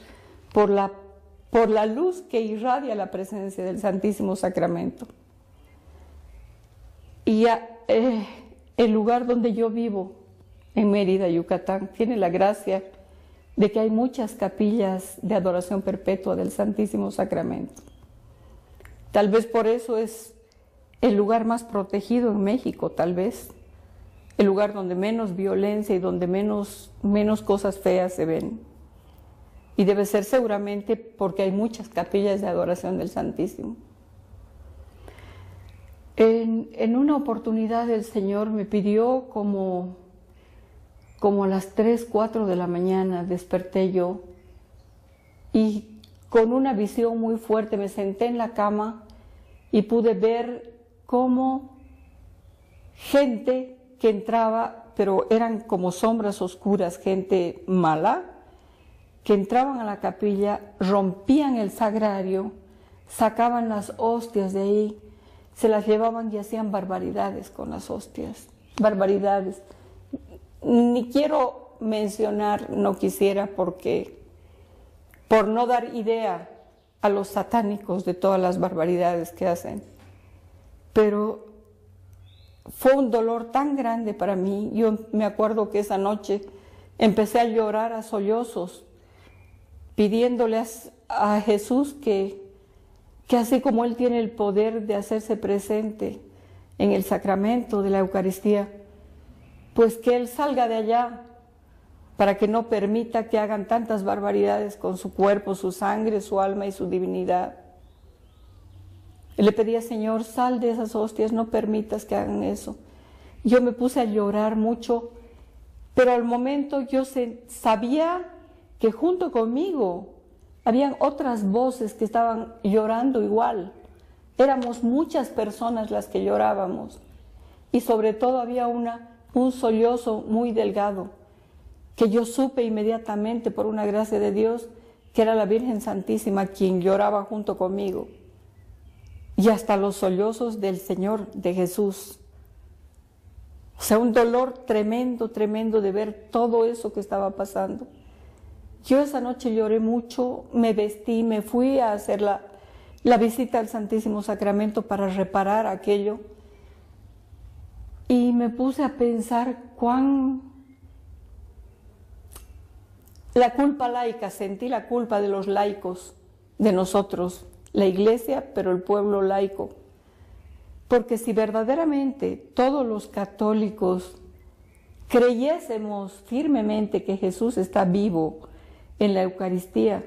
S1: por la luz que irradia la presencia del Santísimo Sacramento. Y el lugar donde yo vivo, en Mérida, Yucatán, tiene la gracia de que hay muchas capillas de adoración perpetua del Santísimo Sacramento. Tal vez por eso es el lugar más protegido en México, tal vez, el lugar donde menos violencia y donde menos cosas feas se ven. Y debe ser seguramente porque hay muchas capillas de adoración del Santísimo. En una oportunidad el Señor me pidió como a las 3, 4 de la mañana desperté yo, y con una visión muy fuerte me senté en la cama y pude ver cómo gente que entraba, pero eran como sombras oscuras, gente mala, que entraban a la capilla, rompían el sagrario, sacaban las hostias de ahí, se las llevaban y hacían barbaridades con las hostias, barbaridades. Ni quiero mencionar, no quisiera, por no dar idea a los satánicos de todas las barbaridades que hacen. Pero fue un dolor tan grande para mí. Yo me acuerdo que esa noche empecé a llorar a sollozos, pidiéndole a Jesús que así como Él tiene el poder de hacerse presente en el sacramento de la Eucaristía, pues que Él salga de allá para que no permita que hagan tantas barbaridades con su cuerpo, su sangre, su alma y su divinidad. Le pedía, Señor, sal de esas hostias, no permitas que hagan eso. Yo me puse a llorar mucho, pero al momento yo sabía que junto conmigo habían otras voces que estaban llorando igual. Éramos muchas personas las que llorábamos, y sobre todo había un sollozo muy delgado, que yo supe inmediatamente por una gracia de Dios que era la Virgen Santísima quien lloraba junto conmigo, y hasta los sollozos del Señor, de Jesús. O sea, un dolor tremendo, tremendo de ver todo eso que estaba pasando. Yo esa noche lloré mucho, me vestí, me fui a hacer la visita al Santísimo Sacramento para reparar aquello, y me puse a pensar la culpa laica, sentí la culpa de los laicos, de nosotros, la Iglesia, pero el pueblo laico. Porque si verdaderamente todos los católicos creyésemos firmemente que Jesús está vivo en la Eucaristía,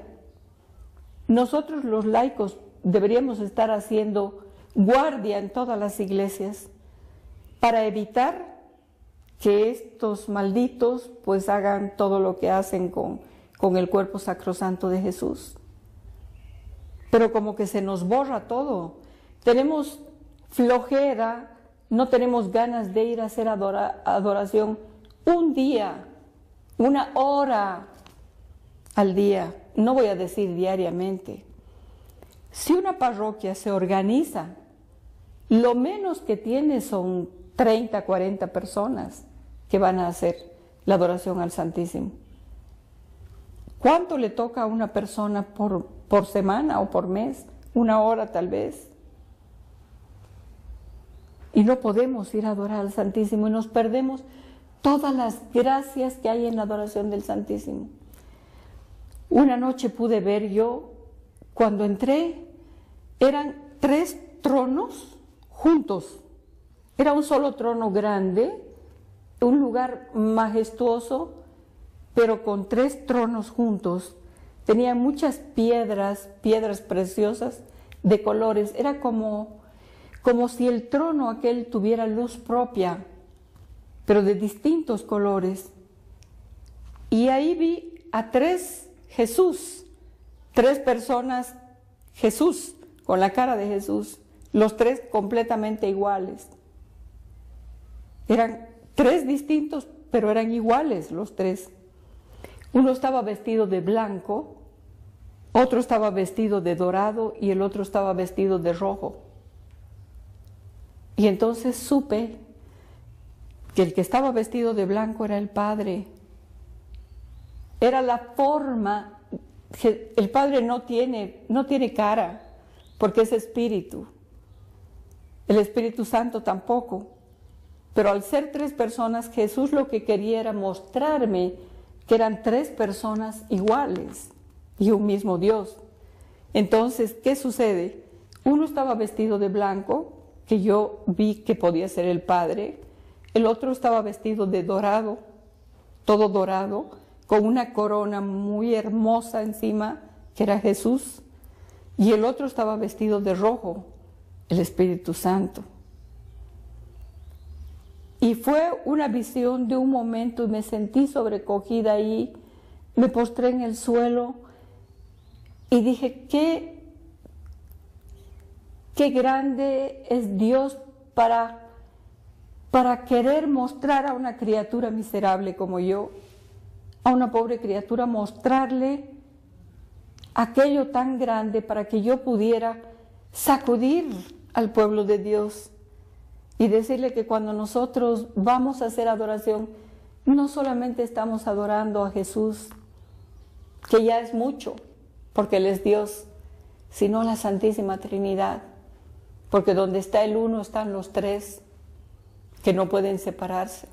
S1: nosotros los laicos deberíamos estar haciendo guardia en todas las iglesias para evitar que estos malditos pues hagan todo lo que hacen con el cuerpo sacrosanto de Jesús. Pero como que se nos borra todo, tenemos flojera, no tenemos ganas de ir a hacer adoración un día, una hora al día, no voy a decir diariamente. Si una parroquia se organiza, lo menos que tiene son 30, 40 personas que van a hacer la adoración al Santísimo. ¿Cuánto le toca a una persona por semana o por mes? Una hora tal vez. Y no podemos ir a adorar al Santísimo y nos perdemos todas las gracias que hay en la adoración del Santísimo. Una noche pude ver yo, cuando entré, eran 3 tronos juntos. Era un solo trono grande un lugar majestuoso, pero con 3 tronos juntos. Tenía muchas piedras preciosas de colores. Era como si el trono aquel tuviera luz propia, pero de distintos colores. Y ahí vi a 3 Jesús, 3 personas Jesús, con la cara de Jesús, los 3 completamente iguales. Eran 3 distintos, pero eran iguales los 3. Uno estaba vestido de blanco, otro estaba vestido de dorado y el otro estaba vestido de rojo. Y entonces supe que el que estaba vestido de blanco era el Padre. Era la forma, el Padre no tiene cara, porque es espíritu. El Espíritu Santo tampoco. Pero al ser 3 personas, Jesús lo que quería era mostrarme que eran 3 personas iguales y un mismo Dios. Entonces, ¿qué sucede? Uno estaba vestido de blanco, que yo vi que podía ser el Padre. El otro estaba vestido de dorado, todo dorado, con una corona muy hermosa encima, que era Jesús. Y el otro estaba vestido de rojo, el Espíritu Santo. Y fue una visión de un momento y me sentí sobrecogida ahí, me postré en el suelo y dije, qué grande es Dios para querer mostrar a una criatura miserable como yo, a una pobre criatura, mostrarle aquello tan grande para que yo pudiera sacudir al pueblo de Dios. Y decirle que cuando nosotros vamos a hacer adoración, no solamente estamos adorando a Jesús, que ya es mucho, porque Él es Dios, sino la Santísima Trinidad, porque donde está el uno están los 3, que no pueden separarse.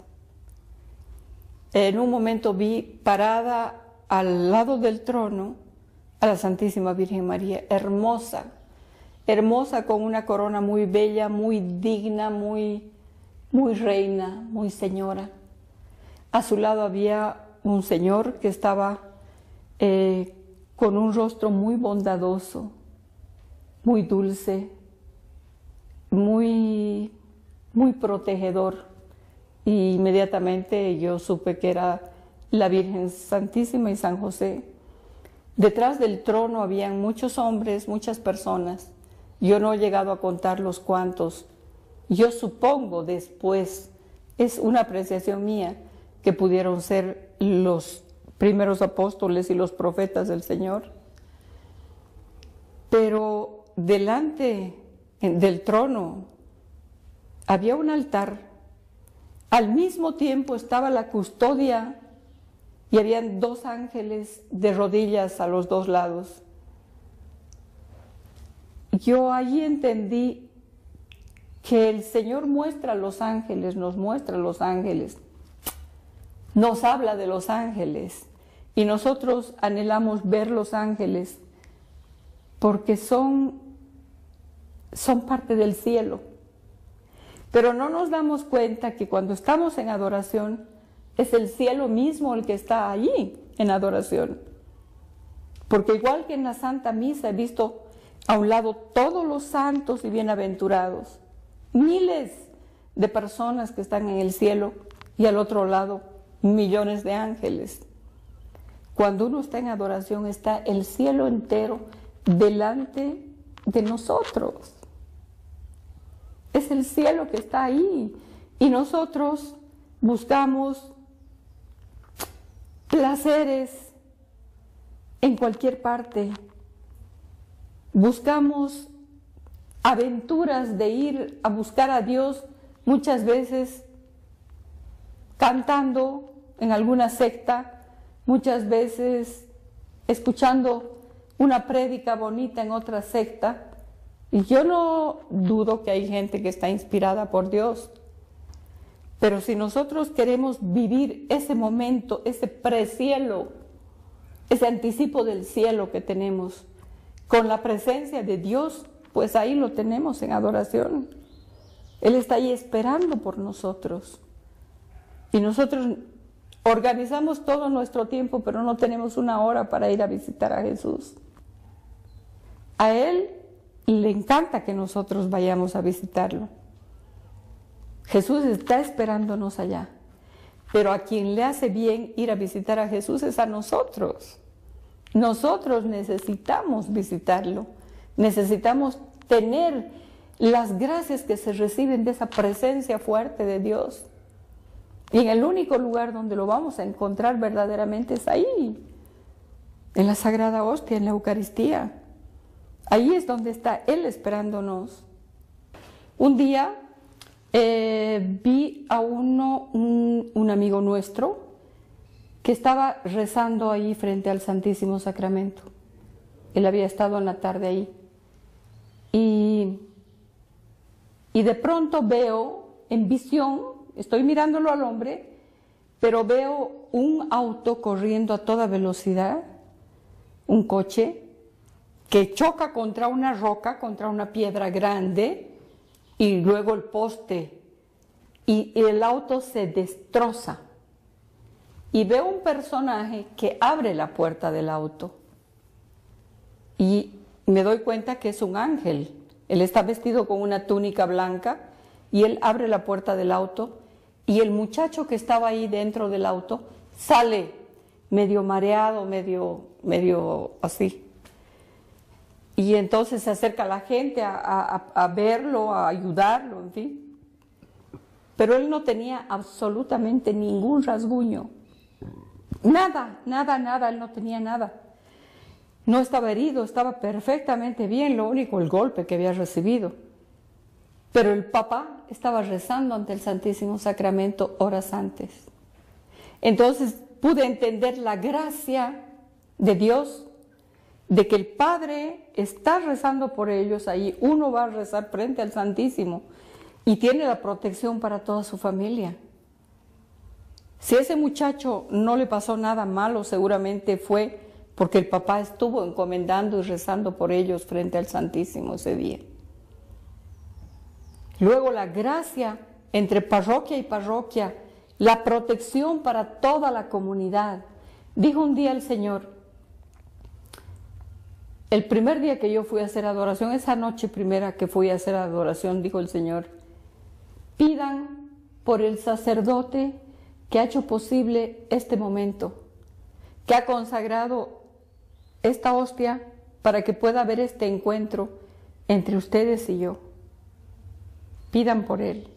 S1: En un momento vi parada al lado del trono a la Santísima Virgen María, hermosa, hermosa, con una corona muy bella, muy digna, muy reina, muy señora. A su lado había un señor que estaba con un rostro muy bondadoso, muy dulce, muy protegedor. Y inmediatamente yo supe que era la Virgen Santísima y San José. Detrás del trono habían muchos hombres, muchas personas. Yo no he llegado a contar los cuantos. Yo supongo después, es una apreciación mía, que pudieron ser los primeros apóstoles y los profetas del Señor. Pero delante del trono había un altar. Al mismo tiempo estaba la custodia y habían 2 ángeles de rodillas a los 2 lados. Yo allí entendí que el Señor muestra a los ángeles, nos muestra a los ángeles, nos habla de los ángeles y nosotros anhelamos ver los ángeles porque son parte del cielo. Pero no nos damos cuenta que cuando estamos en adoración es el cielo mismo el que está allí en adoración. Porque igual que en la Santa Misa he visto a un lado todos los santos y bienaventurados, miles de personas que están en el cielo y al otro lado millones de ángeles. Cuando uno está en adoración está el cielo entero delante de nosotros. Es el cielo que está ahí y nosotros buscamos placeres en cualquier parte. Buscamos aventuras de ir a buscar a Dios, muchas veces cantando en alguna secta, muchas veces escuchando una prédica bonita en otra secta. Y yo no dudo que hay gente que está inspirada por Dios, pero si nosotros queremos vivir ese momento, ese precielo, ese anticipo del cielo que tenemos, con la presencia de Dios, pues ahí lo tenemos en adoración. Él está ahí esperando por nosotros. Y nosotros organizamos todo nuestro tiempo, pero no tenemos una hora para ir a visitar a Jesús. A Él le encanta que nosotros vayamos a visitarlo. Jesús está esperándonos allá. Pero a quien le hace bien ir a visitar a Jesús es a nosotros. Nosotros necesitamos visitarlo. Necesitamos tener las gracias que se reciben de esa presencia fuerte de Dios. Y en el único lugar donde lo vamos a encontrar verdaderamente es ahí, en la Sagrada Hostia, en la Eucaristía. Ahí es donde está Él esperándonos. Un día vi a un amigo nuestro que estaba rezando ahí frente al Santísimo Sacramento. Él había estado en la tarde ahí. Y de pronto veo en visión, estoy mirándolo al hombre, pero veo un auto corriendo a toda velocidad, un coche, que choca contra una roca, contra una piedra grande, y luego el poste, y el auto se destroza. Y veo un personaje que abre la puerta del auto. Y me doy cuenta que es un ángel. Él está vestido con una túnica blanca, y él abre la puerta del auto, y el muchacho que estaba ahí dentro del auto sale medio mareado, medio así. Y entonces se acerca la gente a verlo, a ayudarlo, en fin. Pero él no tenía absolutamente ningún rasguño. Nada, él no tenía nada. No estaba herido, estaba perfectamente bien, lo único el golpe que había recibido. Pero el papá estaba rezando ante el Santísimo Sacramento horas antes. Entonces pude entender la gracia de Dios, de que el Padre está rezando por ellos ahí. Uno va a rezar frente al Santísimo y tiene la protección para toda su familia. Si a ese muchacho no le pasó nada malo, seguramente fue porque el papá estuvo encomendando y rezando por ellos frente al Santísimo ese día. Luego la gracia entre parroquia y parroquia, la protección para toda la comunidad. Dijo un día el Señor, el primer día que yo fui a hacer adoración, esa noche primera que fui a hacer adoración, dijo el Señor, pidan por el sacerdote que ha hecho posible este momento, que ha consagrado esta hostia para que pueda haber este encuentro entre ustedes y yo. Pidan por él.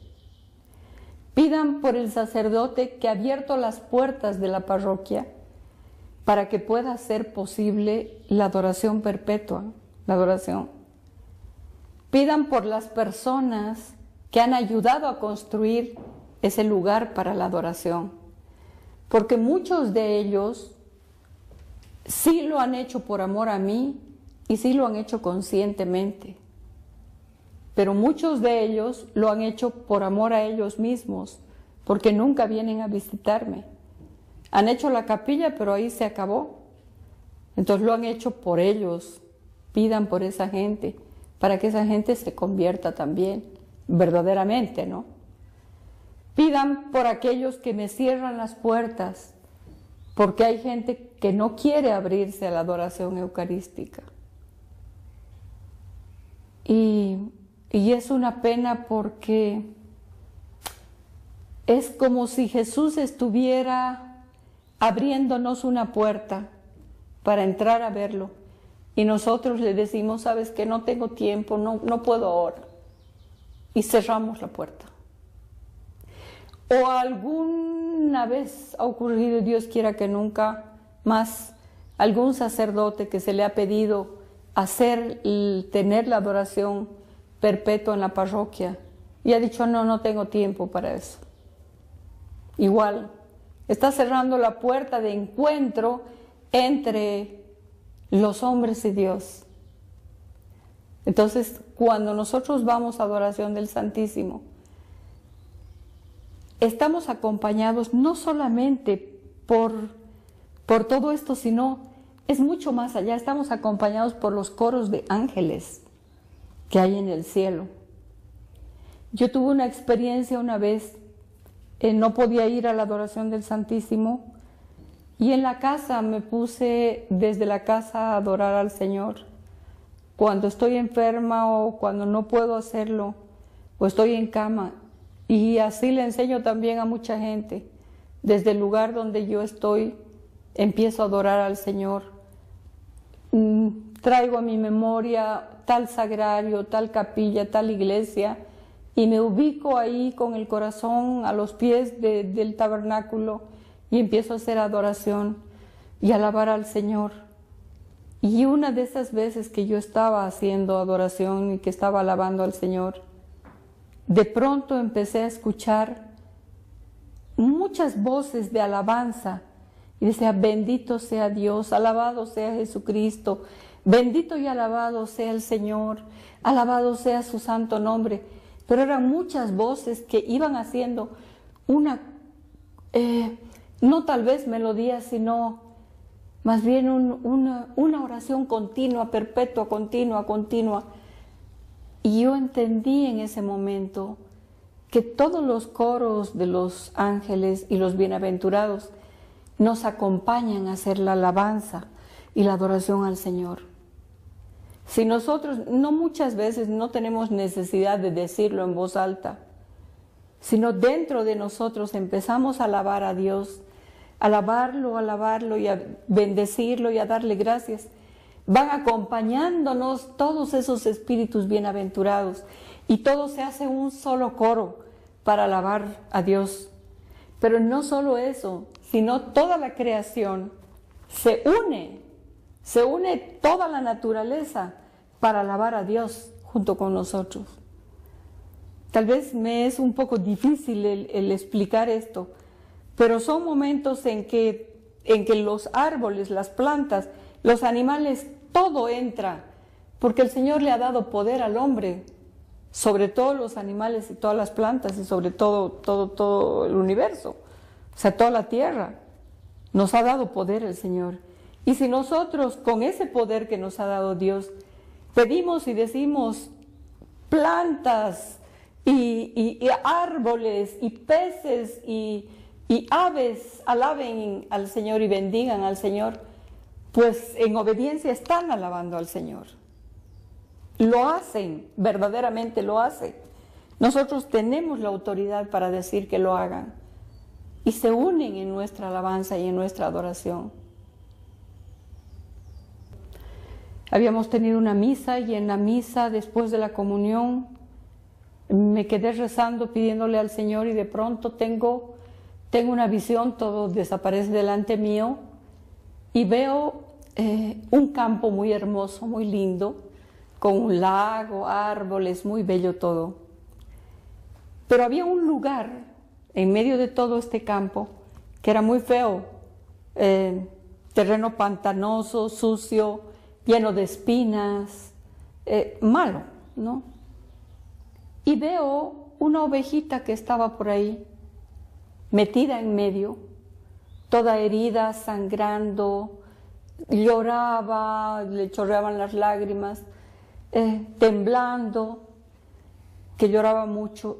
S1: Pidan por el sacerdote que ha abierto las puertas de la parroquia para que pueda ser posible la adoración perpetua, la adoración. Pidan por las personas que han ayudado a construir ese lugar para la adoración, porque muchos de ellos sí lo han hecho por amor a mí y sí lo han hecho conscientemente, pero muchos de ellos lo han hecho por amor a ellos mismos, porque nunca vienen a visitarme. Han hecho la capilla, pero ahí se acabó. Entonces lo han hecho por ellos. Pidan por esa gente, para que esa gente se convierta también, verdaderamente, ¿no? Pidan por aquellos que me cierran las puertas, porque hay gente que no quiere abrirse a la adoración eucarística. Y es una pena porque es como si Jesús estuviera abriéndonos una puerta para entrar a verlo, y nosotros le decimos, sabes que no tengo tiempo, no puedo ahora, y cerramos la puerta. O alguna vez ha ocurrido, Dios quiera que nunca más, algún sacerdote que se le ha pedido tener la adoración perpetua en la parroquia, y ha dicho, no tengo tiempo para eso. Igual, está cerrando la puerta de encuentro entre los hombres y Dios. Entonces, cuando nosotros vamos a adoración del Santísimo, estamos acompañados no solamente por todo esto, sino es mucho más allá. Estamos acompañados por los coros de ángeles que hay en el cielo. Yo tuve una experiencia una vez no podía ir a la adoración del Santísimo, y en la casa me puse desde la casa a adorar al Señor. Cuando estoy enferma o cuando no puedo hacerlo, o estoy en cama, y así le enseño también a mucha gente. Desde el lugar donde yo estoy, empiezo a adorar al Señor. Traigo a mi memoria tal sagrario, tal capilla, tal iglesia, y me ubico ahí con el corazón a los pies del tabernáculo y empiezo a hacer adoración y alabar al Señor. Y una de esas veces que yo estaba haciendo adoración y que estaba alabando al Señor, de pronto empecé a escuchar muchas voces de alabanza y decía: bendito sea Dios, alabado sea Jesucristo, bendito y alabado sea el Señor, alabado sea su santo nombre. Pero eran muchas voces que iban haciendo una, no tal vez melodía, sino más bien una oración continua, perpetua, continua. Y yo entendí en ese momento que todos los coros de los ángeles y los bienaventurados nos acompañan a hacer la alabanza y la adoración al Señor. Si nosotros, no muchas veces no tenemos necesidad de decirlo en voz alta, sino dentro de nosotros empezamos a alabar a Dios, alabarlo y a bendecirlo y a darle gracias, van acompañándonos todos esos espíritus bienaventurados y todo se hace un solo coro para alabar a Dios. Pero no solo eso, sino toda la creación se une toda la naturaleza para alabar a Dios junto con nosotros. Tal vez me es un poco difícil el explicar esto, pero son momentos en que los árboles, las plantas, los animales, todo entra, porque el Señor le ha dado poder al hombre sobre todos los animales y todas las plantas y sobre todo el universo, o sea, toda la tierra. Nos ha dado poder el Señor. Y si nosotros, con ese poder que nos ha dado Dios, pedimos y decimos: plantas y árboles y peces y aves, alaben al Señor y bendigan al Señor, pues en obediencia están alabando al Señor. Lo hacen, verdaderamente lo hacen. Nosotros tenemos la autoridad para decir que lo hagan. Y se unen en nuestra alabanza y en nuestra adoración. Habíamos tenido una misa y en la misa, después de la comunión, me quedé rezando, pidiéndole al Señor, y de pronto tengo una visión, todo desaparece delante mío y veo un campo muy hermoso, muy lindo, con un lago, árboles, muy bello todo. Pero había un lugar en medio de todo este campo que era muy feo, terreno pantanoso, sucio, lleno de espinas, malo, ¿no? Y veo una ovejita que estaba por ahí, metida en medio, toda herida, sangrando, lloraba, le chorreaban las lágrimas, temblando, que lloraba mucho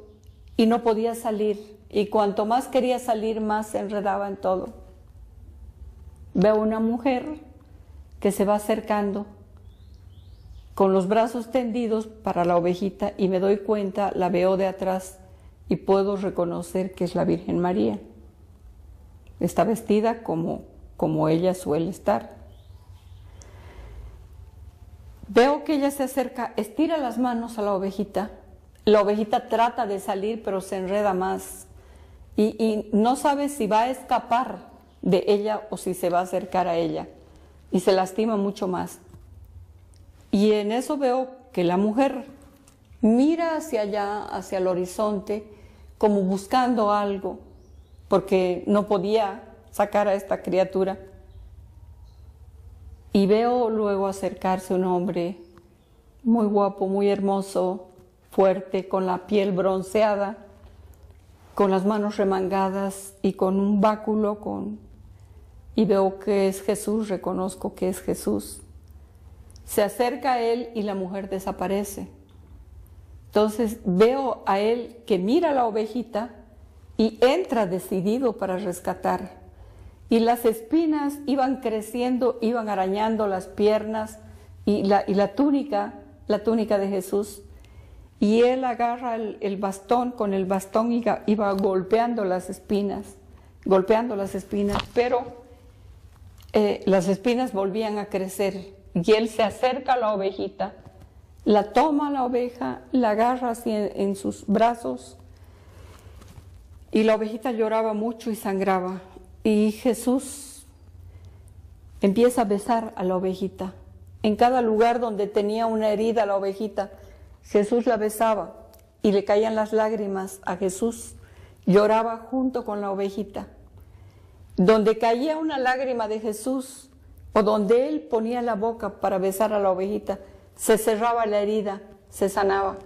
S1: y no podía salir. Y cuanto más quería salir, más se enredaba en todo. Veo una mujer que se va acercando con los brazos tendidos para la ovejita y me doy cuenta, la veo de atrás y puedo reconocer que es la Virgen María. Está vestida como ella suele estar. Veo que ella se acerca, estira las manos a la ovejita trata de salir pero se enreda más y no sabe si va a escapar de ella o si se va a acercar a ella y se lastima mucho más. Y en eso veo que la mujer mira hacia allá, hacia el horizonte, como buscando algo, porque no podía sacar a esta criatura. Y veo luego acercarse un hombre muy guapo, muy hermoso, fuerte, con la piel bronceada, con las manos remangadas y con un báculo, y veo que es Jesús, reconozco que es Jesús. Se acerca a él y la mujer desaparece. Entonces veo a él que mira a la ovejita y entra decidido para rescatar. Y las espinas iban creciendo, iban arañando las piernas y la túnica de Jesús. Y él agarra el bastón, con el bastón iba golpeando las espinas, pero las espinas volvían a crecer. Y él se acerca a la ovejita, la toma la oveja, la agarra así en sus brazos, y la ovejita lloraba mucho y sangraba. Y Jesús empieza a besar a la ovejita. En cada lugar donde tenía una herida la ovejita, Jesús la besaba y le caían las lágrimas a Jesús. Lloraba junto con la ovejita. Donde caía una lágrima de Jesús, o donde él ponía la boca para besar a la ovejita, se cerraba la herida, se sanaba,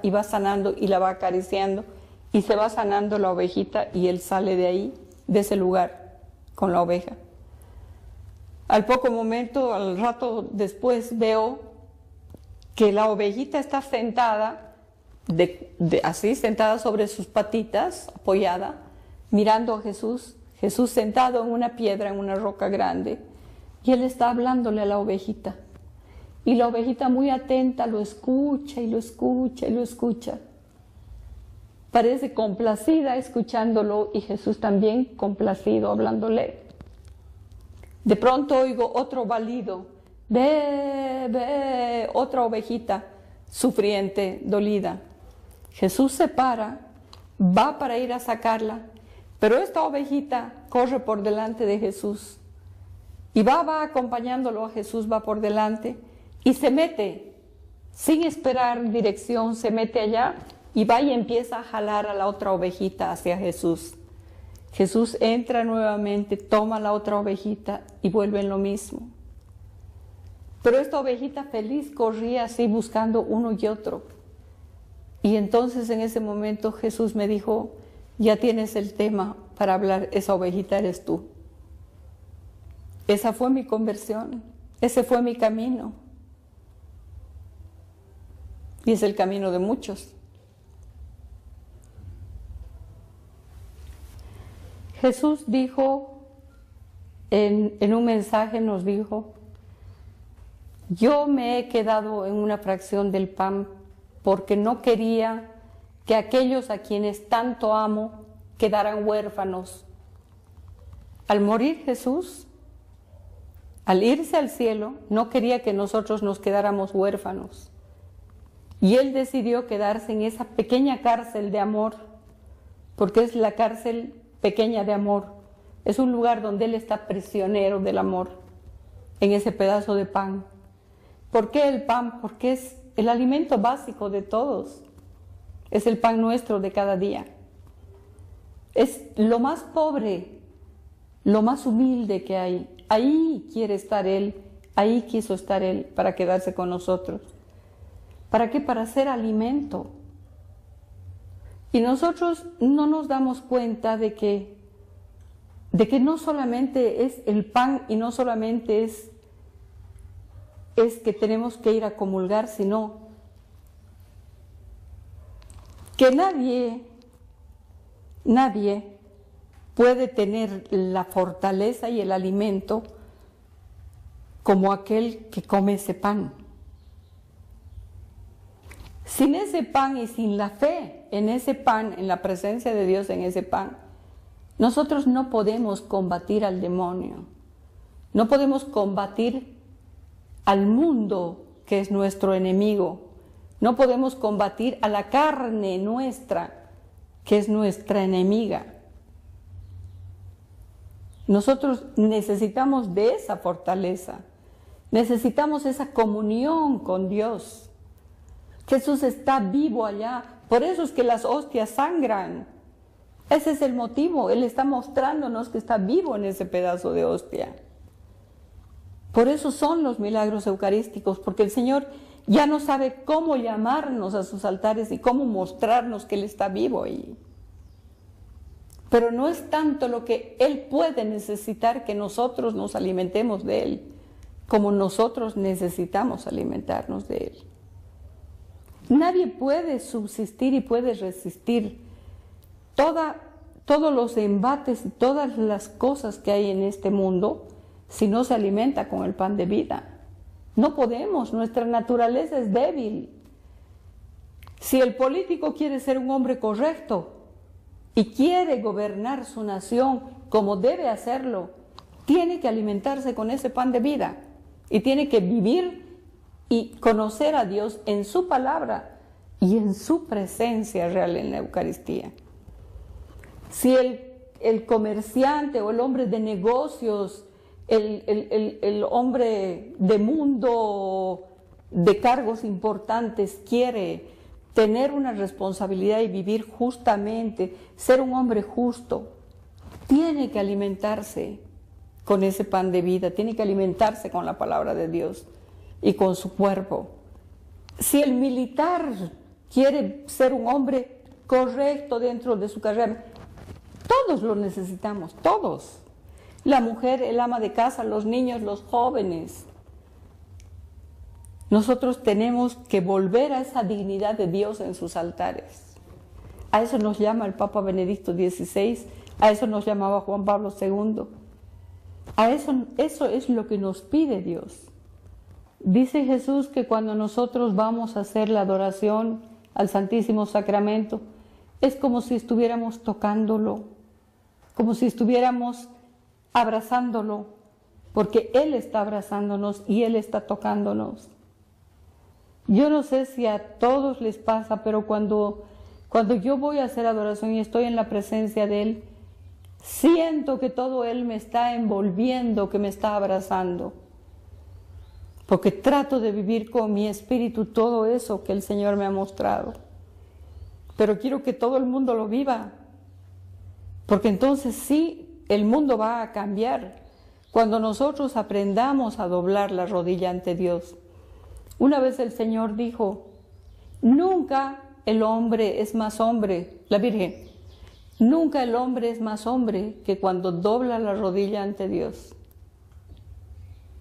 S1: y va sanando y la va acariciando, y se va sanando la ovejita, y él sale de ahí, de ese lugar, con la oveja. Al poco momento, al rato después, veo que la ovejita está sentada, así sentada sobre sus patitas, apoyada, mirando a Jesús. Jesús sentado en una piedra, en una roca grande, y él está hablándole a la ovejita. Y la ovejita, muy atenta, lo escucha y lo escucha y lo escucha. Parece complacida escuchándolo, y Jesús también complacido hablándole. De pronto oigo otro balido, ve, ve, otra ovejita sufriente, dolida. Jesús se para, va para ir a sacarla, pero esta ovejita corre por delante de Jesús, y va acompañándolo a Jesús, va por delante, y se mete, sin esperar dirección, se mete allá, y va y empieza a jalar a la otra ovejita hacia Jesús. Jesús entra nuevamente, toma la otra ovejita y vuelve en lo mismo. Pero esta ovejita feliz corría así buscando uno y otro. Y entonces en ese momento Jesús me dijo, ya tienes el tema para hablar, esa ovejita eres tú. Esa fue mi conversión, ese fue mi camino. Y es el camino de muchos. Jesús dijo, en un mensaje nos dijo, yo me he quedado en una fracción del pan porque no quería que aquellos a quienes tanto amo quedaran huérfanos. Al morir Jesús, al irse al cielo, no quería que nosotros nos quedáramos huérfanos. Y Él decidió quedarse en esa pequeña cárcel de amor, porque es la cárcel pequeña de amor. Es un lugar donde Él está prisionero del amor, en ese pedazo de pan. ¿Por qué el pan? Porque es el alimento básico de todos. Es el pan nuestro de cada día. Es lo más pobre, lo más humilde que hay. Ahí quiere estar Él, ahí quiso estar Él para quedarse con nosotros. ¿Para qué? Para ser alimento. Y nosotros no nos damos cuenta de que no solamente es el pan y no solamente es que tenemos que ir a comulgar, sino que nadie puede tener la fortaleza y el alimento como aquel que come ese pan. Sin ese pan y sin la fe en ese pan, en la presencia de Dios en ese pan, nosotros no podemos combatir al demonio, no podemos combatir al mundo que es nuestro enemigo, no podemos combatir a la carne nuestra que es nuestra enemiga. Nosotros necesitamos de esa fortaleza, necesitamos esa comunión con Dios. Jesús está vivo allá, por eso es que las hostias sangran. Ese es el motivo, Él está mostrándonos que está vivo en ese pedazo de hostia. Por eso son los milagros eucarísticos, porque el Señor ya no sabe cómo llamarnos a sus altares y cómo mostrarnos que Él está vivo ahí. Pero no es tanto lo que Él puede necesitar que nosotros nos alimentemos de Él, como nosotros necesitamos alimentarnos de Él. Nadie puede subsistir y puede resistir todos los embates y todas las cosas que hay en este mundo si no se alimenta con el pan de vida. No podemos, nuestra naturaleza es débil. Si el político quiere ser un hombre correcto y quiere gobernar su nación como debe hacerlo, tiene que alimentarse con ese pan de vida y tiene que vivir y conocer a Dios en su palabra y en su presencia real en la Eucaristía. Si el comerciante o el hombre de negocios, el hombre de mundo, de cargos importantes, quiere tener una responsabilidad y vivir justamente, ser un hombre justo, tiene que alimentarse con ese pan de vida, tiene que alimentarse con la palabra de Dios y con su cuerpo. Si el militar quiere ser un hombre correcto dentro de su carrera, todos lo necesitamos, todos. La mujer, el ama de casa, los niños, los jóvenes. Nosotros tenemos que volver a esa dignidad de Dios en sus altares. A eso nos llama el Papa Benedicto XVI, a eso nos llamaba Juan Pablo II. Eso es lo que nos pide Dios. Dice Jesús que cuando nosotros vamos a hacer la adoración al Santísimo Sacramento, es como si estuviéramos tocándolo, como si estuviéramos abrazándolo, porque Él está abrazándonos y Él está tocándonos. Yo no sé si a todos les pasa, pero cuando yo voy a hacer adoración y estoy en la presencia de Él, siento que todo Él me está envolviendo, que me está abrazando, porque trato de vivir con mi espíritu todo eso que el Señor me ha mostrado. Pero quiero que todo el mundo lo viva, porque entonces sí, el mundo va a cambiar cuando nosotros aprendamos a doblar la rodilla ante Dios. Una vez el Señor dijo, nunca el hombre es más hombre, la Virgen, nunca el hombre es más hombre que cuando dobla la rodilla ante Dios.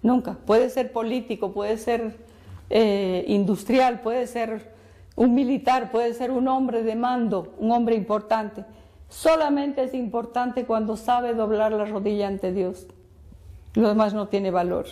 S1: Nunca. Puede ser político, puede ser industrial, puede ser un militar, puede ser un hombre de mando, un hombre importante. Solamente es importante cuando sabe doblar la rodilla ante Dios. Lo demás no tiene valor.